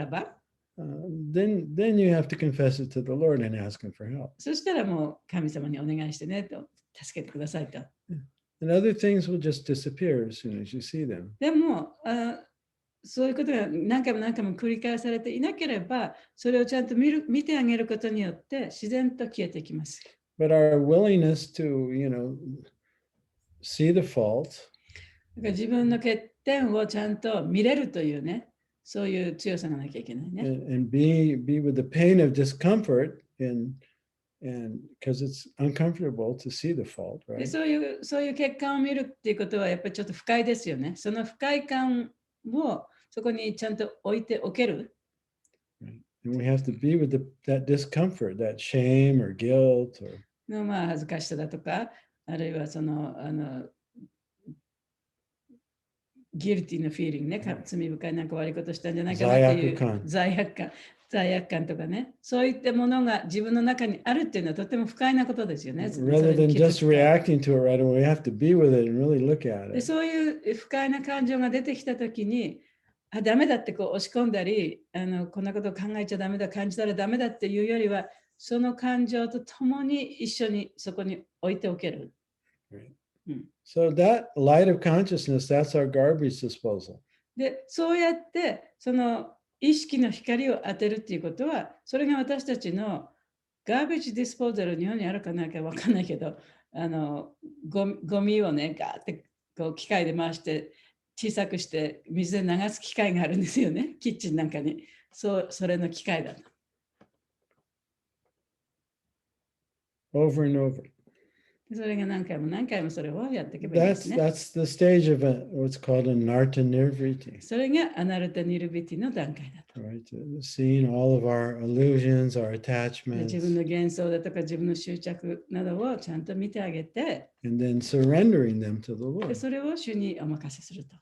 ば、then you have to confess it to the Lord and ask Him for help. そしたらもう神様にお願いしてねと、助けてくださいと。And other things will just disappear as soon as you see them. でも、そういうことが何回も繰り返されていなければ、それをちゃんと見てあげることによって自然と消えていきます。But our willingness to, see the fault, だから自分の欠点をちゃんと見れるというね、そういう強さがなきゃいけないね。and be with the pain of discomfort and because it's uncomfortable to see the fault, で right? そういう欠陥を見るっていうことはやっぱりちょっと不快ですよね。その不快感をそこにちゃんと置いておける。And we have to be with that discomfort, that shame or guilt or の恥ずかしさだとか、あるいはそのギルティのフィーリングね、罪深いなんか悪いことしたんじゃないかなっていう罪悪感。罪悪感とかね、そういったものが自分の中にあるっていうのはとても不快なことですよね。Rather than just reacting to it right away, we have to be with it and really look at で it. そういう不快な感情が出てきたときに、ダメだってこう押し込んだり、こんなことを考えちゃダメだ、感じたらダメだっていうよりは、その感情とともに一緒にそこに置いておける。Right. So that light of consciousness, that's our garbage disposal. で、そうやってその意識の光を当てるっていうことは、それが私たちのガーベージディスポーザル、日本にあるかないかわかんないけど、ゴミをね、ガーってこう機械で回して小さくして水で流す機械があるんですよね、キッチンなんかに。それの機械だと。Over and over. それが何回も何回もそれをやっていけばいいですね。That's the stage of what's called anarta nirvriti. それがアナルタニルビティの段階だと。Right, seeing all of our illusions, our で attachments, 自分の幻想だとか自分の執着などをちゃんと見てあげて、 and then surrendering them to the で Lord. それを主にお任せすると。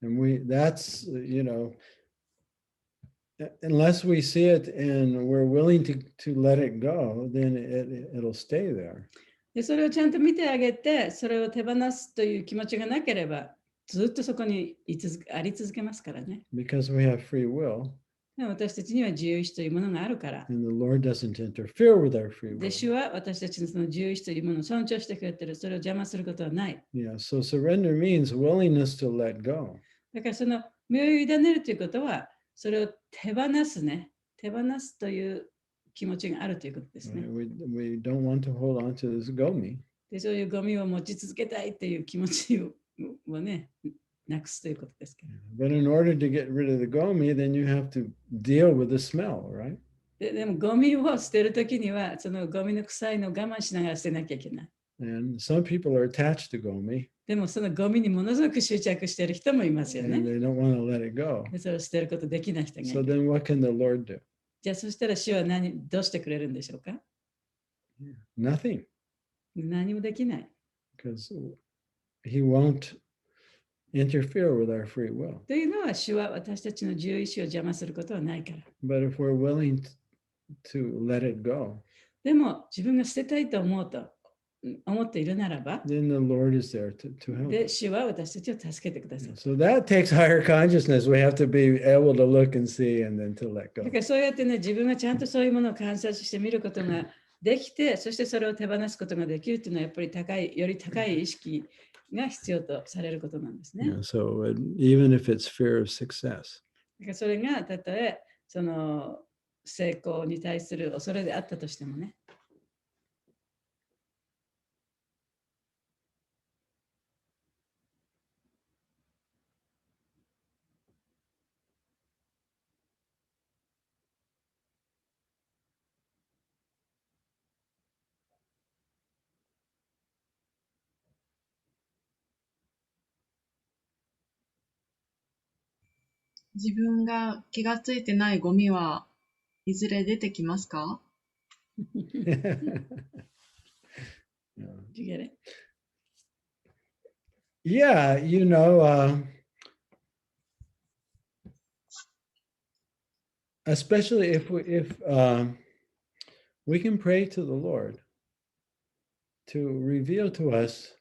And that's, unless we see it and we're willing to let it go, then it'll stay there. でそれをちゃんと見てあげて、それを手放すという気持ちがなければ、ずっとそこにあり続けますからね。Because we have free will, で私たちには自由意志というものがあるから。 and the Lord doesn't interfere with our free で will. 主は私たちのその自由意志というものを尊重してくれている。それを邪魔することはない。 Yeah, so surrender means willingness to let go. だからその身を委ねるということは、それを手放すね。手放すという気持ちがあるということですね。 Right? We don't want to hold on to this gomi. でそういうゴミを持ち続けたいっていう気持ちをね、なくすということですけど。 But in order to get rid of the gomi, then you have to deal with the smell, right? でもゴミを捨てるときには、そのゴミの臭いのを我慢しながら捨てなきゃいけない。 And some people are attached to gomi, でもそのゴミにものすごく執着している人もいますよ and ね。 they don't want to let it go. でそれを捨てることできない人がい So る。 then what can the Lord do? じゃあそしたら主はどうしてくれるんでしょうか？ Nothing, 何もできない。 because he won't interfere with our free will. というのは主は私たちの自由意志を邪魔することはないから。 But if we're willing to let it go, でも自分が捨てたいと思っているならば、 then the Lord is there to help. で主は私たちを助けてください。 So that takes higher consciousness. We have to be able to look and see and then to let だ go. からそうやってね、自分がちゃんとそういうものを観察して見ることができて、そしてそれを手放すことができるというのはやっぱりより高い意識が必要とされることなんですね。 Yeah, so even if it's fear of success. だからそれがたとえその成功に対する恐れであったとしてもね。自分が気がついてないゴミはいずれ出てきますか？ Do you get it? Yeah, especially if we can pray to the Lord to reveal to us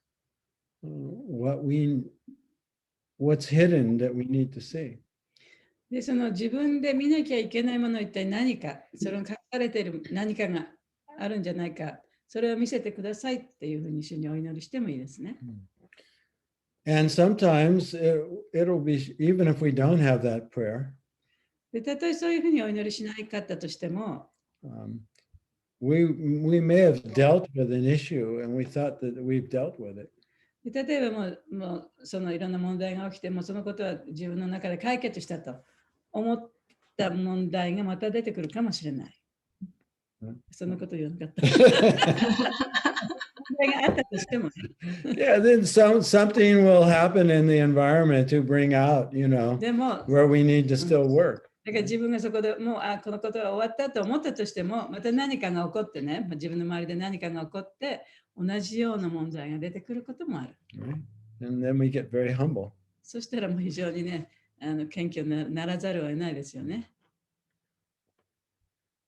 what's hidden that we need to see. で、その自分で見なきゃいけないものは一体何か、それに書かれている何かがあるんじゃないか、それを見せてくださいっていうふうに主にお祈りしてもいいですね。And sometimes it'll be, even if we don't have that prayer, で、たとえそういうふうにお祈りしないかったとしても、we may have dealt with an issue and we thought that we've dealt with it. で例えばもうそのいろんな問題が起きても、そのことは自分の中で解決したと思った問題がまた出てくるかもしれない。そんなこと言わなかった。問題があったとしてもね。Yeah, then something will happen in the environment to bring out, でも、 where we need to still work. だから自分がそこでもうこのことが終わったと思ったとしても、また何かが起こってね、自分の周りで何かが起こって、同じような問題が出てくることもある。Right? And then we get very humble. そしたらもう非常にね、謙虚にならざるを得ないですよね。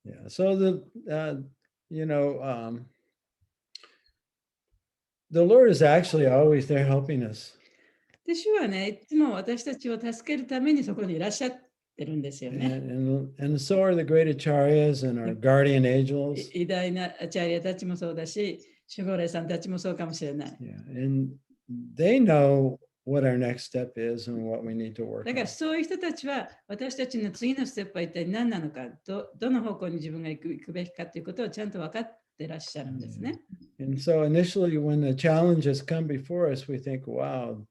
Yeah. So the Lord is actually always there helping us. で、主はね、いつも私たちを助けるためにそこにいらっしゃってるんですよね。And so are the great acharyas and our guardian angels. 偉大なアチャリアたちもそうだし、守護霊さんたちもそうかもしれない。Yeah. And they know what our next step is and what we need to work だから on. そういう人たちは私たちの次のステップは一体何なのか、どの方向に自分が行くべきかということをちゃんと分かってらっしゃるんですね。And so initially, when the challenges come before us, we think, wow,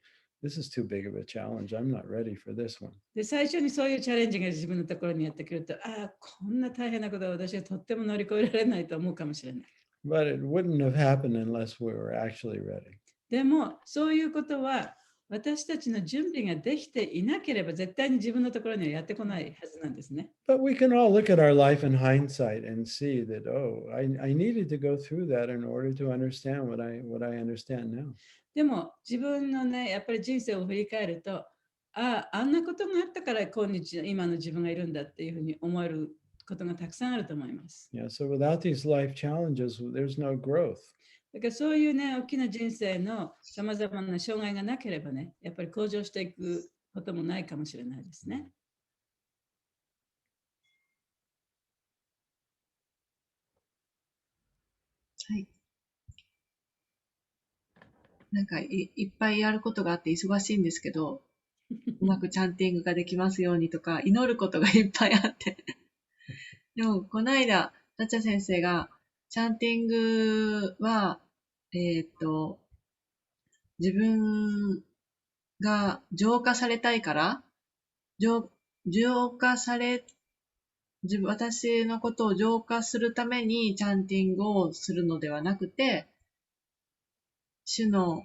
this is too big of a challenge. I'm not ready for this one. で、最初にそういうチャレンジが自分のところにやってくると、ああ、こんな大変なことは私はとっても乗り越えられないと思うかもしれない。But it wouldn't have happened unless we were actually ready. でも、そういうことは私たちの準備ができていなければ絶対に自分のところにはやってこないはずなんですね。But we can all look at our life in hindsight and see that, oh, I needed to go through that in order to understand what I understand now. でも自分のね、やっぱり人生を振り返ると、あんなことがあったから今日の今の自分がいるんだっていうふうに思えることがたくさんあると思います。Yeah, so without these life challenges, there's no growth. だからそういうね、大きな人生のさまざまな障害がなければね、やっぱり向上していくこともないかもしれないですね。はい。なんかいっぱいやることがあって忙しいんですけど、うまくチャンティングができますようにとか、祈ることがいっぱいあって。でも、この間、サッチャ先生が、チャンティングは、自分が浄化されたいから、浄化され、私のことを浄化するためにチャンティングをするのではなくて、主の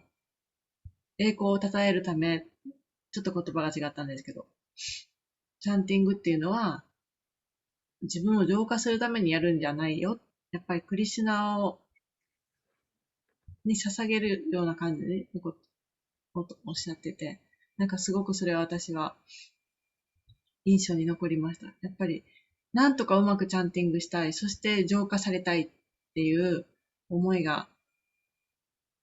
栄光を称えるため、ちょっと言葉が違ったんですけど、チャンティングっていうのは、自分を浄化するためにやるんじゃないよ。やっぱりクリシュナに捧げるような感じで、おっしゃってて、なんかすごくそれは私は印象に残りました。やっぱり、なんとかうまくチャンティングしたい、そして浄化されたいっていう思いが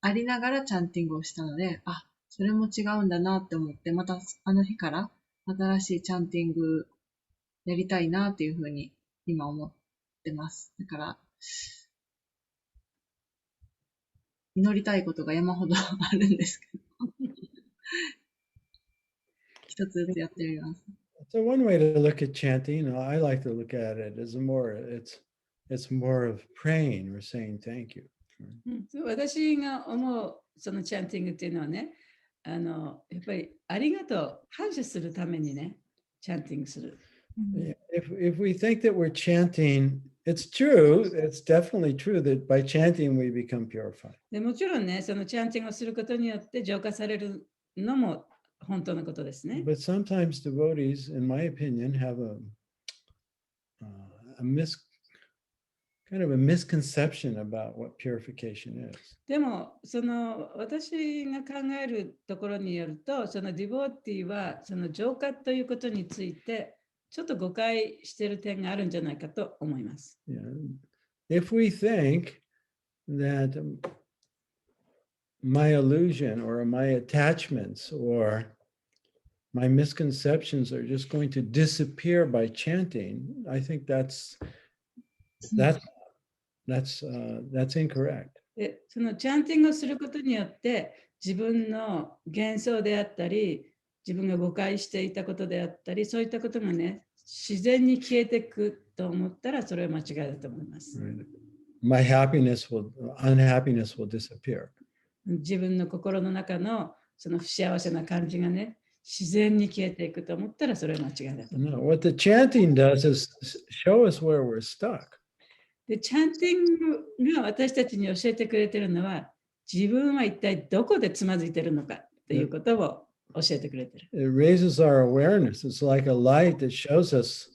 ありながらチャンティングをしたので、あ、それも違うんだなって思って、またあの日から新しいチャンティングやりたいなっていうふうに今思ってます。だから、祈りたいことが山ほどあるんですけど、一つずつやってみます。So one way to look at chanting, I like to look at it as it's more of praying or saying thank you. 私が思うそのチャンティングっていうのはね、やっぱりありがとう、感謝するためにね、チャンティングする。If we think that we're chanting, it's true, it's definitely true that by chanting we become purified. でもちろんね、そのチャンティングをすることによって浄化されるのも本当のことですね。But sometimes devotees, in my opinion, have kind of a misconception about what purification is. でも、その私が考えるところによると、そのディボーティはその浄化ということについてちょっと誤解している点があるんじゃないかと思います。Yeah. If we think that my illusion or my attachments or my misconceptions are just going to disappear by chanting, I think that's incorrect. で、そのチャンティングをすることによって自分の幻想であったり、自分が誤解していたことであったり、そういったことがね、自然に消えていくと思ったらそれは間違いだと思います。My unhappiness will disappear. 自分の心の中のその不幸せな感じがね、自然に消えていくと思ったらそれは間違いだと思います。No, what the chanting does is show us where we're stuck. で、チャンティングが私たちに教えてくれているのは、自分は一体どこでつまずいているのかということを教えてくれている。It raises our awareness. It's like a light that shows us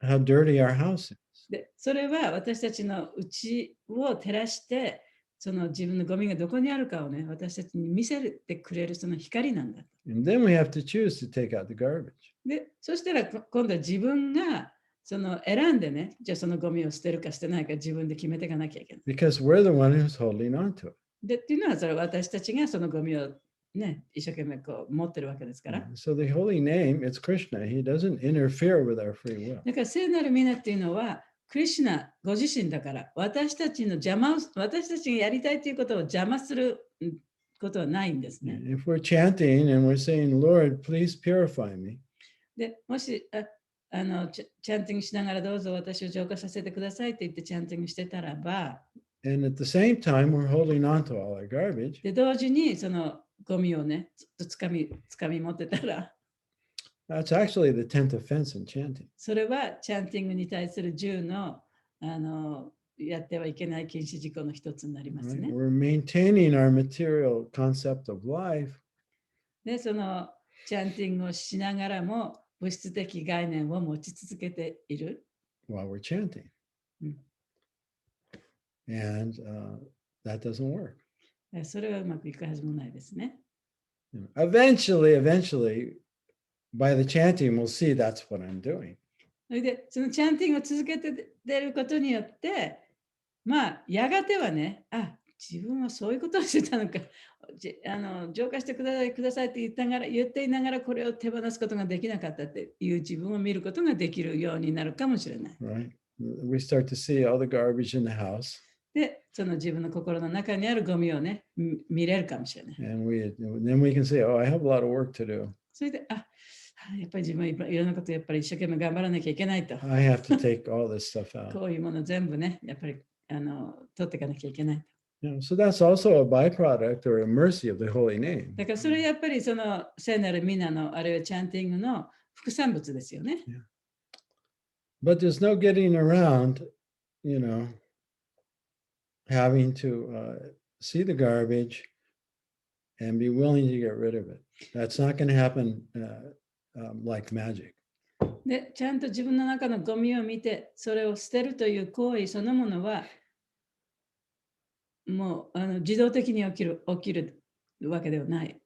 how dirty our house is. で、それは私たちの内を照らして、その自分のゴミがどこにあるかをね、私たちに見せてくれるその光なんだ。And then we have to choose to take out the garbage. で、そしたら今度は自分がその選んでね、じゃあそのゴミを捨てるか捨てないか自分で決めていかなきゃいけない。Because we're the one who's holding on to it. で、っていうのはそれは私たちがそのゴミをね、一生懸命こう持ってるわけですから。So the holy name, it's Krishna. He doesn't interfere with our free will. だから聖なる皆っていうのは、クリシュナご自身だから、私たちがやりたいということを邪魔することはないんですね。If we're chanting and we're saying, Lord, please purify me. で、もしチャンティングしながらどうぞ私を浄化させてくださいって言ってチャンティングしてたらば、And at the same time, we're holding on to all our garbage. で、同時にそのゴミをね、ずっとつかみ持ってたら、That's actually the 10th offense in chanting. それはチャンティングに対する10の、やってはいけない禁止事項の一つになりますね。Right? We're maintaining our material concept of life. で、そのチャンティングをしながらも物質的概念を持ち続けている。While we're chanting. And that doesn't work. それはうまくいくはずもないですね。Eventually, by the chanting, we'll see that's what I'm doing. それで、そのチャンティングを続けて出ることによって、まあ、やがてはね、自分はそういうことをしてたのか、浄化してくださいって言っていながら、これを手放すことができなかったっていう自分を見ることができるようになるかもしれない。Right? We start to see all the garbage in the house. で、その自分の心の中にあるゴミをね、見れるかもしれない。And then we can say, oh, I have a lot of work to do. それで、やっぱり自分はいろんなことやっぱり一生懸命頑張らなきゃいけないと。I have to take all this stuff out. こういうもの全部ね、やっぱり取っていかなきゃいけない。So that's also a byproduct or a mercy of the holy name. だからそれやっぱりその聖なる皆のあるいはチャンティングの副産物ですよね。But there's no getting around, having to see the garbage and be willing to get rid of it. That's not going to happen like magic. で、ちゃんと自分の中のゴミを見て、それを捨てるという行為そのものは、もう自動的に起きるわけではない。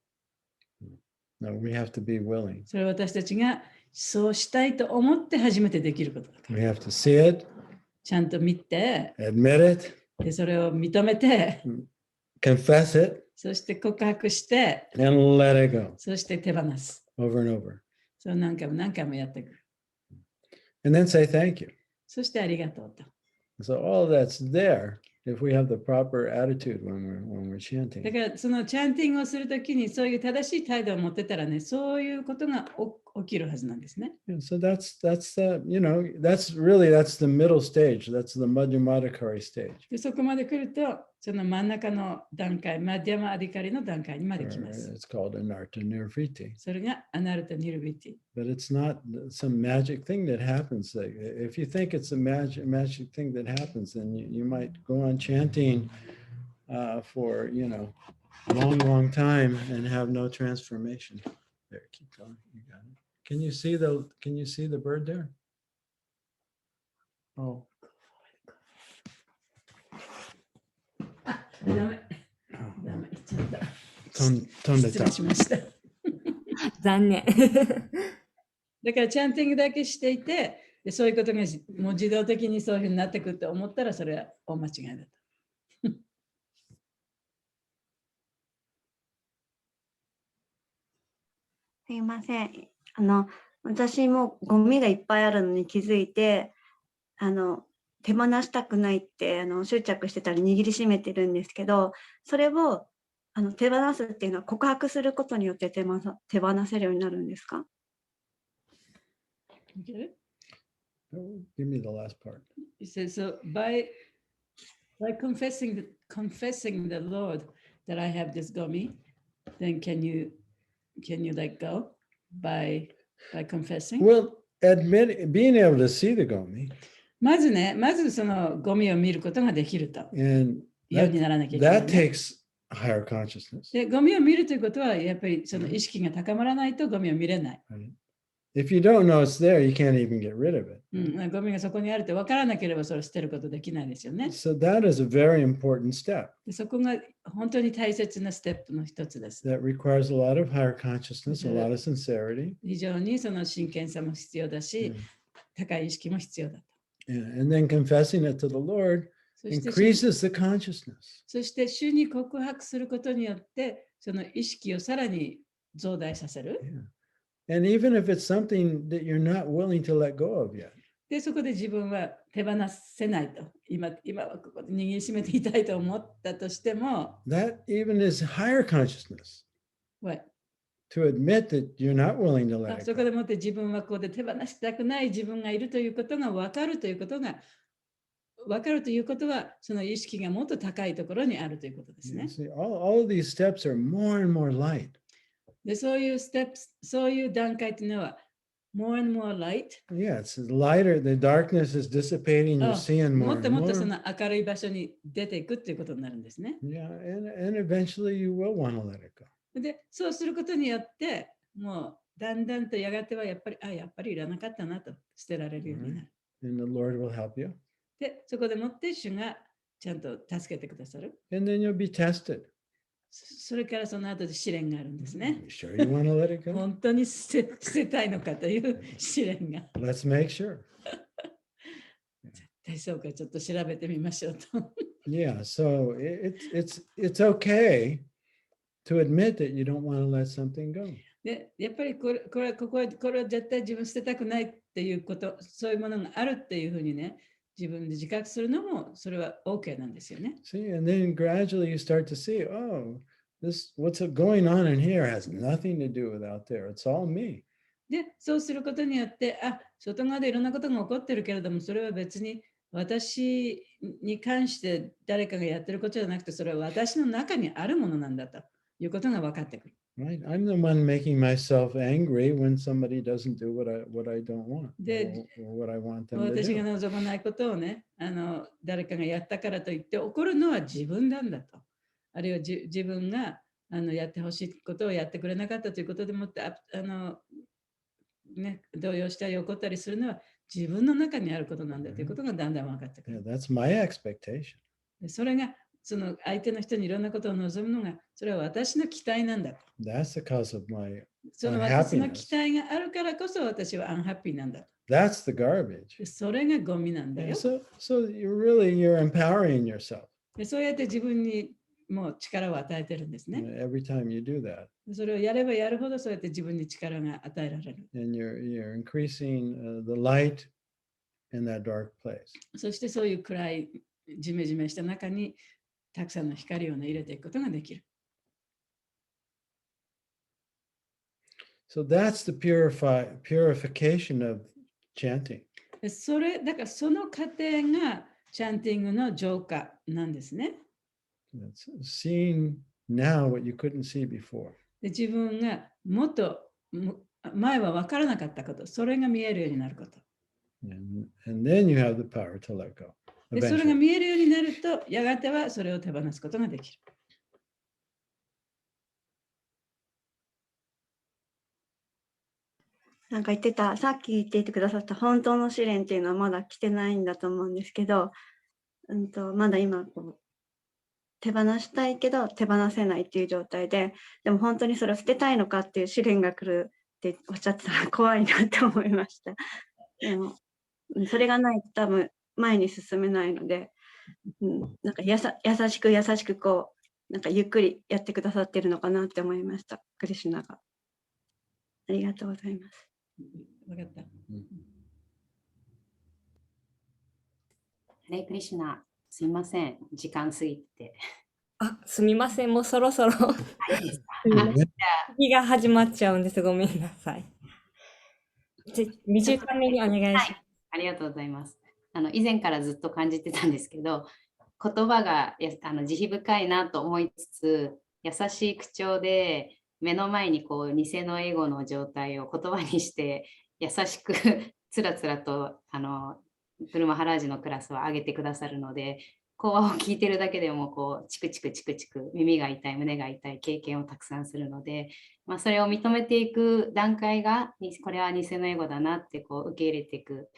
No, we have to be willing. それは私たちがそうしたいと思って初めてできることだから。We have to see it, ちゃんと見て、admit it, でそれを認めて、confess it, そして告白して、and let it go そして手放す。over and over. そう何回も何回もやっていく。And then say thank you. そしてありがとうと。So all that's there if we have the proper attitude when we're chanting. だからそのチャンティングをするときにそういう正しい態度を持ってたらね、そういうことが起きるはずなんですね。And so that's the middle stage. That's the Madhyamadikari stage. でそこまで来ると、その真ん中の段階、マディャマアディカリの段階にまで来ます。It's called Anarta Nirviti. それがアナルタ・ニルビティ。But it's not some magic thing that happens. If you think it's a magic thing that happens, then you might go on chanting for long time and have no transformation. There, keep going. You got it. Can you see the bird there? Oh. ダメ、言っちゃった。飛んでた。失礼しました。残念。だからチャンティングだけしていて、でそういうことがもう自動的にそういうふうになってくると思ったらそれは大間違いだと。すいません。私もゴミがいっぱいあるのに気づいて、手放したくないって執着してたり握りしめてるんですけど、それを手放すっていうのは告白することによって手放せるようになるんですか？ Give me the last part. He says, so by confessing the Lord that I have this gomi, then can you let go by confessing? Well, being able to see the gomi. まずそのゴミを見ることができると。 And ようにならなきゃいけない that ね。 takes higher consciousness. で、ゴミを見るということは、やっぱりその意識が高まらないとゴミを見れない。Right? If you don't know it's there, you can't even get rid of it. ゴミがそこにあるって分からなければそれを捨てることできないですよね。 So that is a very important step でそこが本当に大切なステップの一つです。 that requires a lot of higher consciousness, a lot of sincerity. 非常にその真剣さも必要だし、高い意識も必要だと。And then confessing it to the Lord そして increases the consciousness. そして主に告白することによってその意識をさらに増大させる。Yeah. And even if it's something that you're not willing to let go of yet. で、そこで自分は手放せないと。今はここで握りしめていたいと思ったとしても、That even is higher consciousness. What? To admit that you're not willing to let it そこ go. でもって自分はここで手放したくない自分がいるということが分かるということは、その意識がもっと高いところにあるということですね。See, all of these steps are more and more light. で、そういうステップ、そういう段階というのは、more and more light。Yeah, it's lighter. The darkness is dissipating. You're seeing も more っと and もっとそ more. の明るい場所に出ていくということになるんですね。Yeah, and eventually you will want to let it go. で、そうすることによって、もうだんだんとやがてはやっぱりいらなかったなと捨てられるようになる。And the Lord will help you. で、そこでもって主がちゃんと助けてくださる。And then you'll be tested. それからその後で試練があるんですね。You sure you want to let it go? 本当に捨てたいのかという試練が。Let's make sure. 絶対そうか、ちょっと調べてみましょうと。Yeah, so it's okay to admit that you don't want to let something go. で、やっぱりこれは絶対自分捨てたくないっていうこと、そういうものがあるっていうふうにね、自分で自覚するのもそれは OK なんですよね。See, and then gradually you start to see, oh, what's going on in here has nothing to do with out there. It's all me. で、そうすることによって、外側でいろんなことが起こってるけれども、それは別に私に関して誰かがやってることじゃなくて、それは私の中にあるものなんだということが分かってくる。Right? I'm the one making myself angry when somebody doesn't do what I don't want or what I want them to 私が do. 望まないことをね、誰かがやったからといって怒るのは自分なんだと。あるいは自分がやってほしいことをやってくれなかったということでもって動揺したり怒ったりするのは自分の中にあることなんだということがだんだん分かってくる。Yeah, that's my expectation. でそれがその相手の人にいろんなことを望むのがそれは私の期待なんだと。That's the cause of my その私の期 unhappiness. 待があるからこそ私はアンハッピーなんだと。 That's the garbage. でそれがゴミなんだ Yeah, よ。 so you're empowering yourself でそうやって自分にもう力を与えてるんですね。 every time you do that. でそれをやればやるほどそうやって自分に力が与えられる。 And you're increasing the light in that dark place. そしてそういう暗いジメジメした中にたくさんの光を、ね、入れていくことができる。So that's the purification of chanting. でだからその過程がチャンティングの浄化なんですね。It's seeing now what you couldn't see before. で自分がもっと前は分からなかったこと、それが見えるようになること。And then you have the power to let go. でそれが Eventually. 見えるようになると、やがてはそれを手放すことができる。なんかさっき言っていてくださった本当の試練っていうのはまだ来てないんだと思うんですけど、まだ今手放したいけど手放せないっていう状態で、でも本当にそれを捨てたいのかっていう試練が来るっておっしゃってたら怖いなって思いました。でもそれがないと多分前に進めないので、なんか優しくなんかゆっくりやってくださってるのかなって思いました、クリシュナが。ありがとうございます。分かった。ハレクリシュナ、すいません、時間過ぎて。すみません、もうそろそろはいですか。日が始まっちゃうんです。ごめんなさい。短めにお願いします。ありがとうございます。以前からずっと感じてたんですけど、言葉が慈悲深いなと思いつつ、優しい口調で目の前にこう偽のエゴの状態を言葉にして優しくつらつらとブルマハラージのクラスを上げてくださるので、講話を聞いてるだけでもこうチクチクチクチク耳が痛い胸が痛い経験をたくさんするので、それを認めていく段階がこれは偽のエゴだなってこう受け入れていく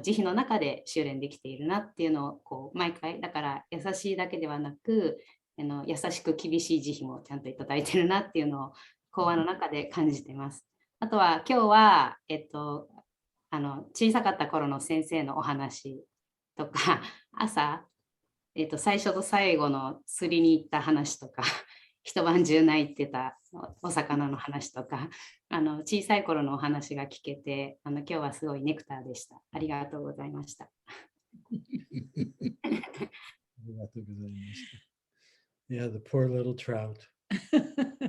慈悲の中で修練できているなっていうのをこう毎回だから優しいだけではなく優しく厳しい慈悲もちゃんといただいてるなっていうのを講話の中で感じています。あとは今日は小さかった頃の先生のお話とか、朝、最初と最後の釣りに行った話とか、一晩中泣いてたお魚の話とか、小さい頃のお話が聞けて、今日はすごいネクターでした。ありがとうございました。Yeah, the poor little trout.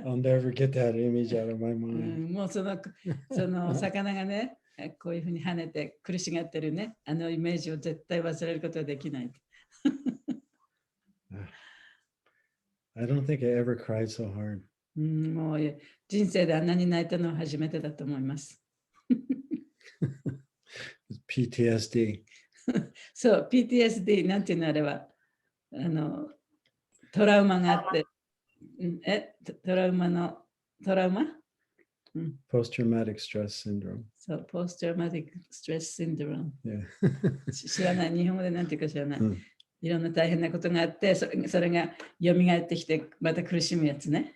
I'll never get that image out of my う mind. ん、もうその魚がね、こういうふうに跳ねて苦しがってるね、イメージを絶対忘れることはできない。I don't think I ever cried so hard. うん、もう人生であんなに泣いたのは初めてだと思います。PTSD. そう、PTSD なんていうのあれは、トラウマがあって、トラウマ、Post-traumatic stress syndrome. そう、Post-traumatic stress syndrome。Yeah. 知らない、日本語でなんていうか知らない。うんいろんな大変なことがあって、それが蘇ってきて、また苦しむやつね。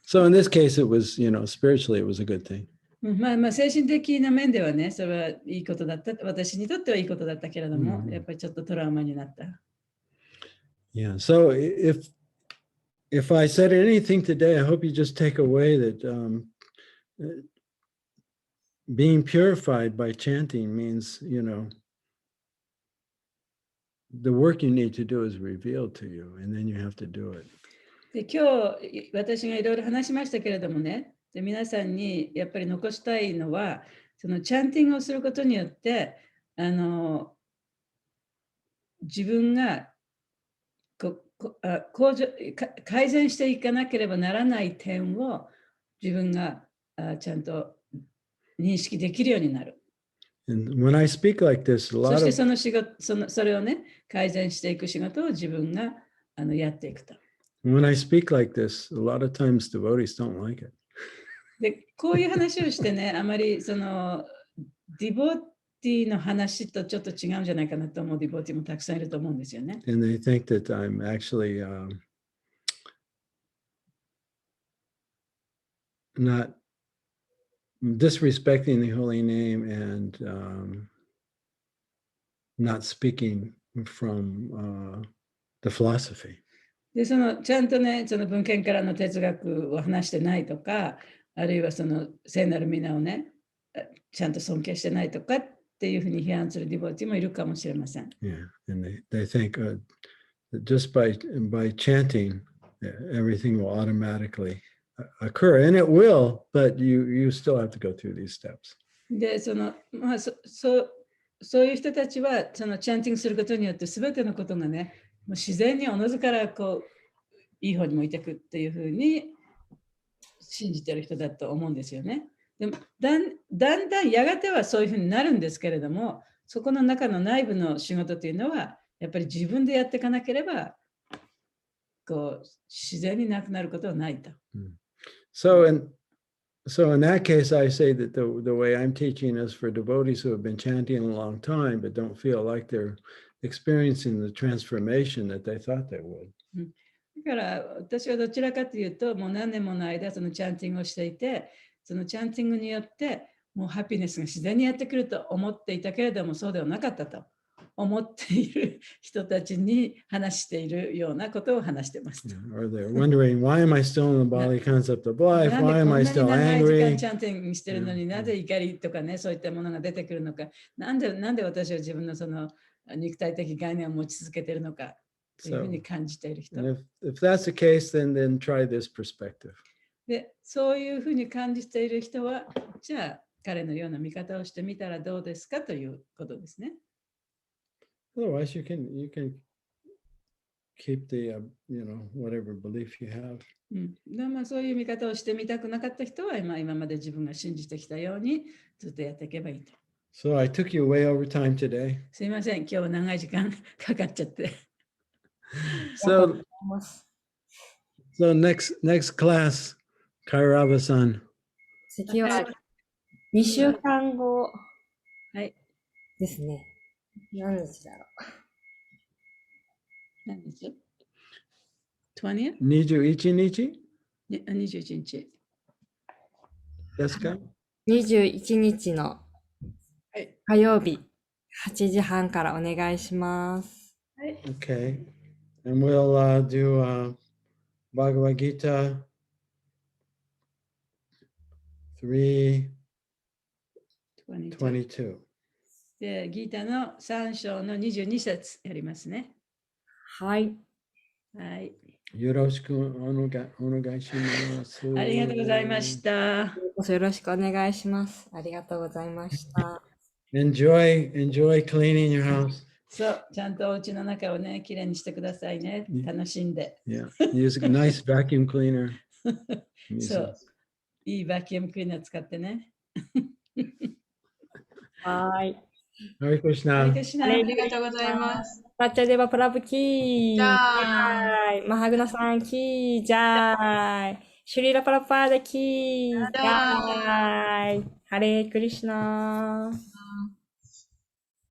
So in this case, it was, spiritually, it was a good thing. まあ精神的な面ではね、それはいいことだった。私にとってはいいことだったけれども、やっぱりちょっとトラウマになった。Yeah. So if I said anything today, I hope you just take away that being purified by chanting means, the work you need to do is revealed to you, and then you have to do it. で今日私がいろいろ話しましたけれどもね、で皆さんにやっぱり残したいのは、そのチャンティングをすることによって、自分が改善していかなければならない点を自分がちゃんと認識できるようになる。And when I speak like this, a そ lot して of その仕事、それをね、改善していく仕事を自分がやっていくと。when I speak like this, a lot of times devotees don't like it. で、こういう話をしてね、あまりそのディボティの話とちょっと違うんじゃないかなと思うディボティもたくさんいると思うんですよね。And they think that I'm actually not disrespecting the holy name and not speaking from the philosophy. で、ちゃんとね、その文献からの哲学を話してないとか、あるいはその聖なる皆をね、ちゃんと尊敬してないとかっていうふうに批判するディボティもいるかもしれません。Yeah, and they think that just by chanting, everything will automatically occur, and it will, but you still have to go through these steps. で、まあ、そういう人たちは、そのチャンティングすることによって、すべてのことがね、もう自然におのずからこういい方に向いていくっていうふうに信じてる人だと思うんですよね。でもだんだんやがてはそういうふうになるんですけれども、そこの中の内部の仕事というのは、やっぱり自分でやっていかなければ、こう自然になくなることはないと。So in that case, I say that the way I'm teaching is for devotees who have been chanting a long time but don't feel like they're experiencing the transformation that they thought they would. だから私はどちらかというと、もう何年もの間そのチャンティングをしていて、そのチャンティングによってもうハピネスが自然にやってくると思っていたけれども、そうではなかったと思っている人たちに話しているようなことを話しています。Or they're wondering, why am I still in the Bali concept of life? Why am I still なんでこんなに長い時 angry? 間チャンティングしてるのになぜ怒りとかね、そういったものが出てくるのか、なんで私は自分のその肉体的概念を持ち続けているのかというふうに感じている人。And if that's the case, then try this perspective. で、そういうふうに感じている人は、じゃあ彼のような見方をしてみたらどうですかということですね。Otherwise, you can keep the whatever belief you have. でまあ、そういう見方をしてみたくなかった人は今まで自分が信じてきたようにずっとやっていけばいいと。So I took you way over time today. すいません、今日は長い時間かかっちゃって。So next class, Kairava-san. 次は2週間後はい。ですね。何日だろう。何日 ?20? 21日21日。ですか？ 21日のはい。火曜日8時半からお願いします。はい。 Okay. And we'll do Bhagavad Gita 3:22. で、ギータの3章の22節やりますね。はい。はい。よろしくお願いします。ありがとうございました。よろしくお願いします。ありがとうございました。Enjoy cleaning your house. そう、ちゃんとお家の中をね、きれいにしてくださいね。楽しんで。Yeah. Use a nice vacuum cleaner. そう、いいバキュームクリーナー使ってね。はい。Hare ハレ Krishna. クシナ。ありがとうございます。サッチャデバプラブキー。じゃあ、はい。マハグナさんキー。じゃーい。シュリラパラパーダキー。じじゃあ、ゃーい。ハレークリシナー。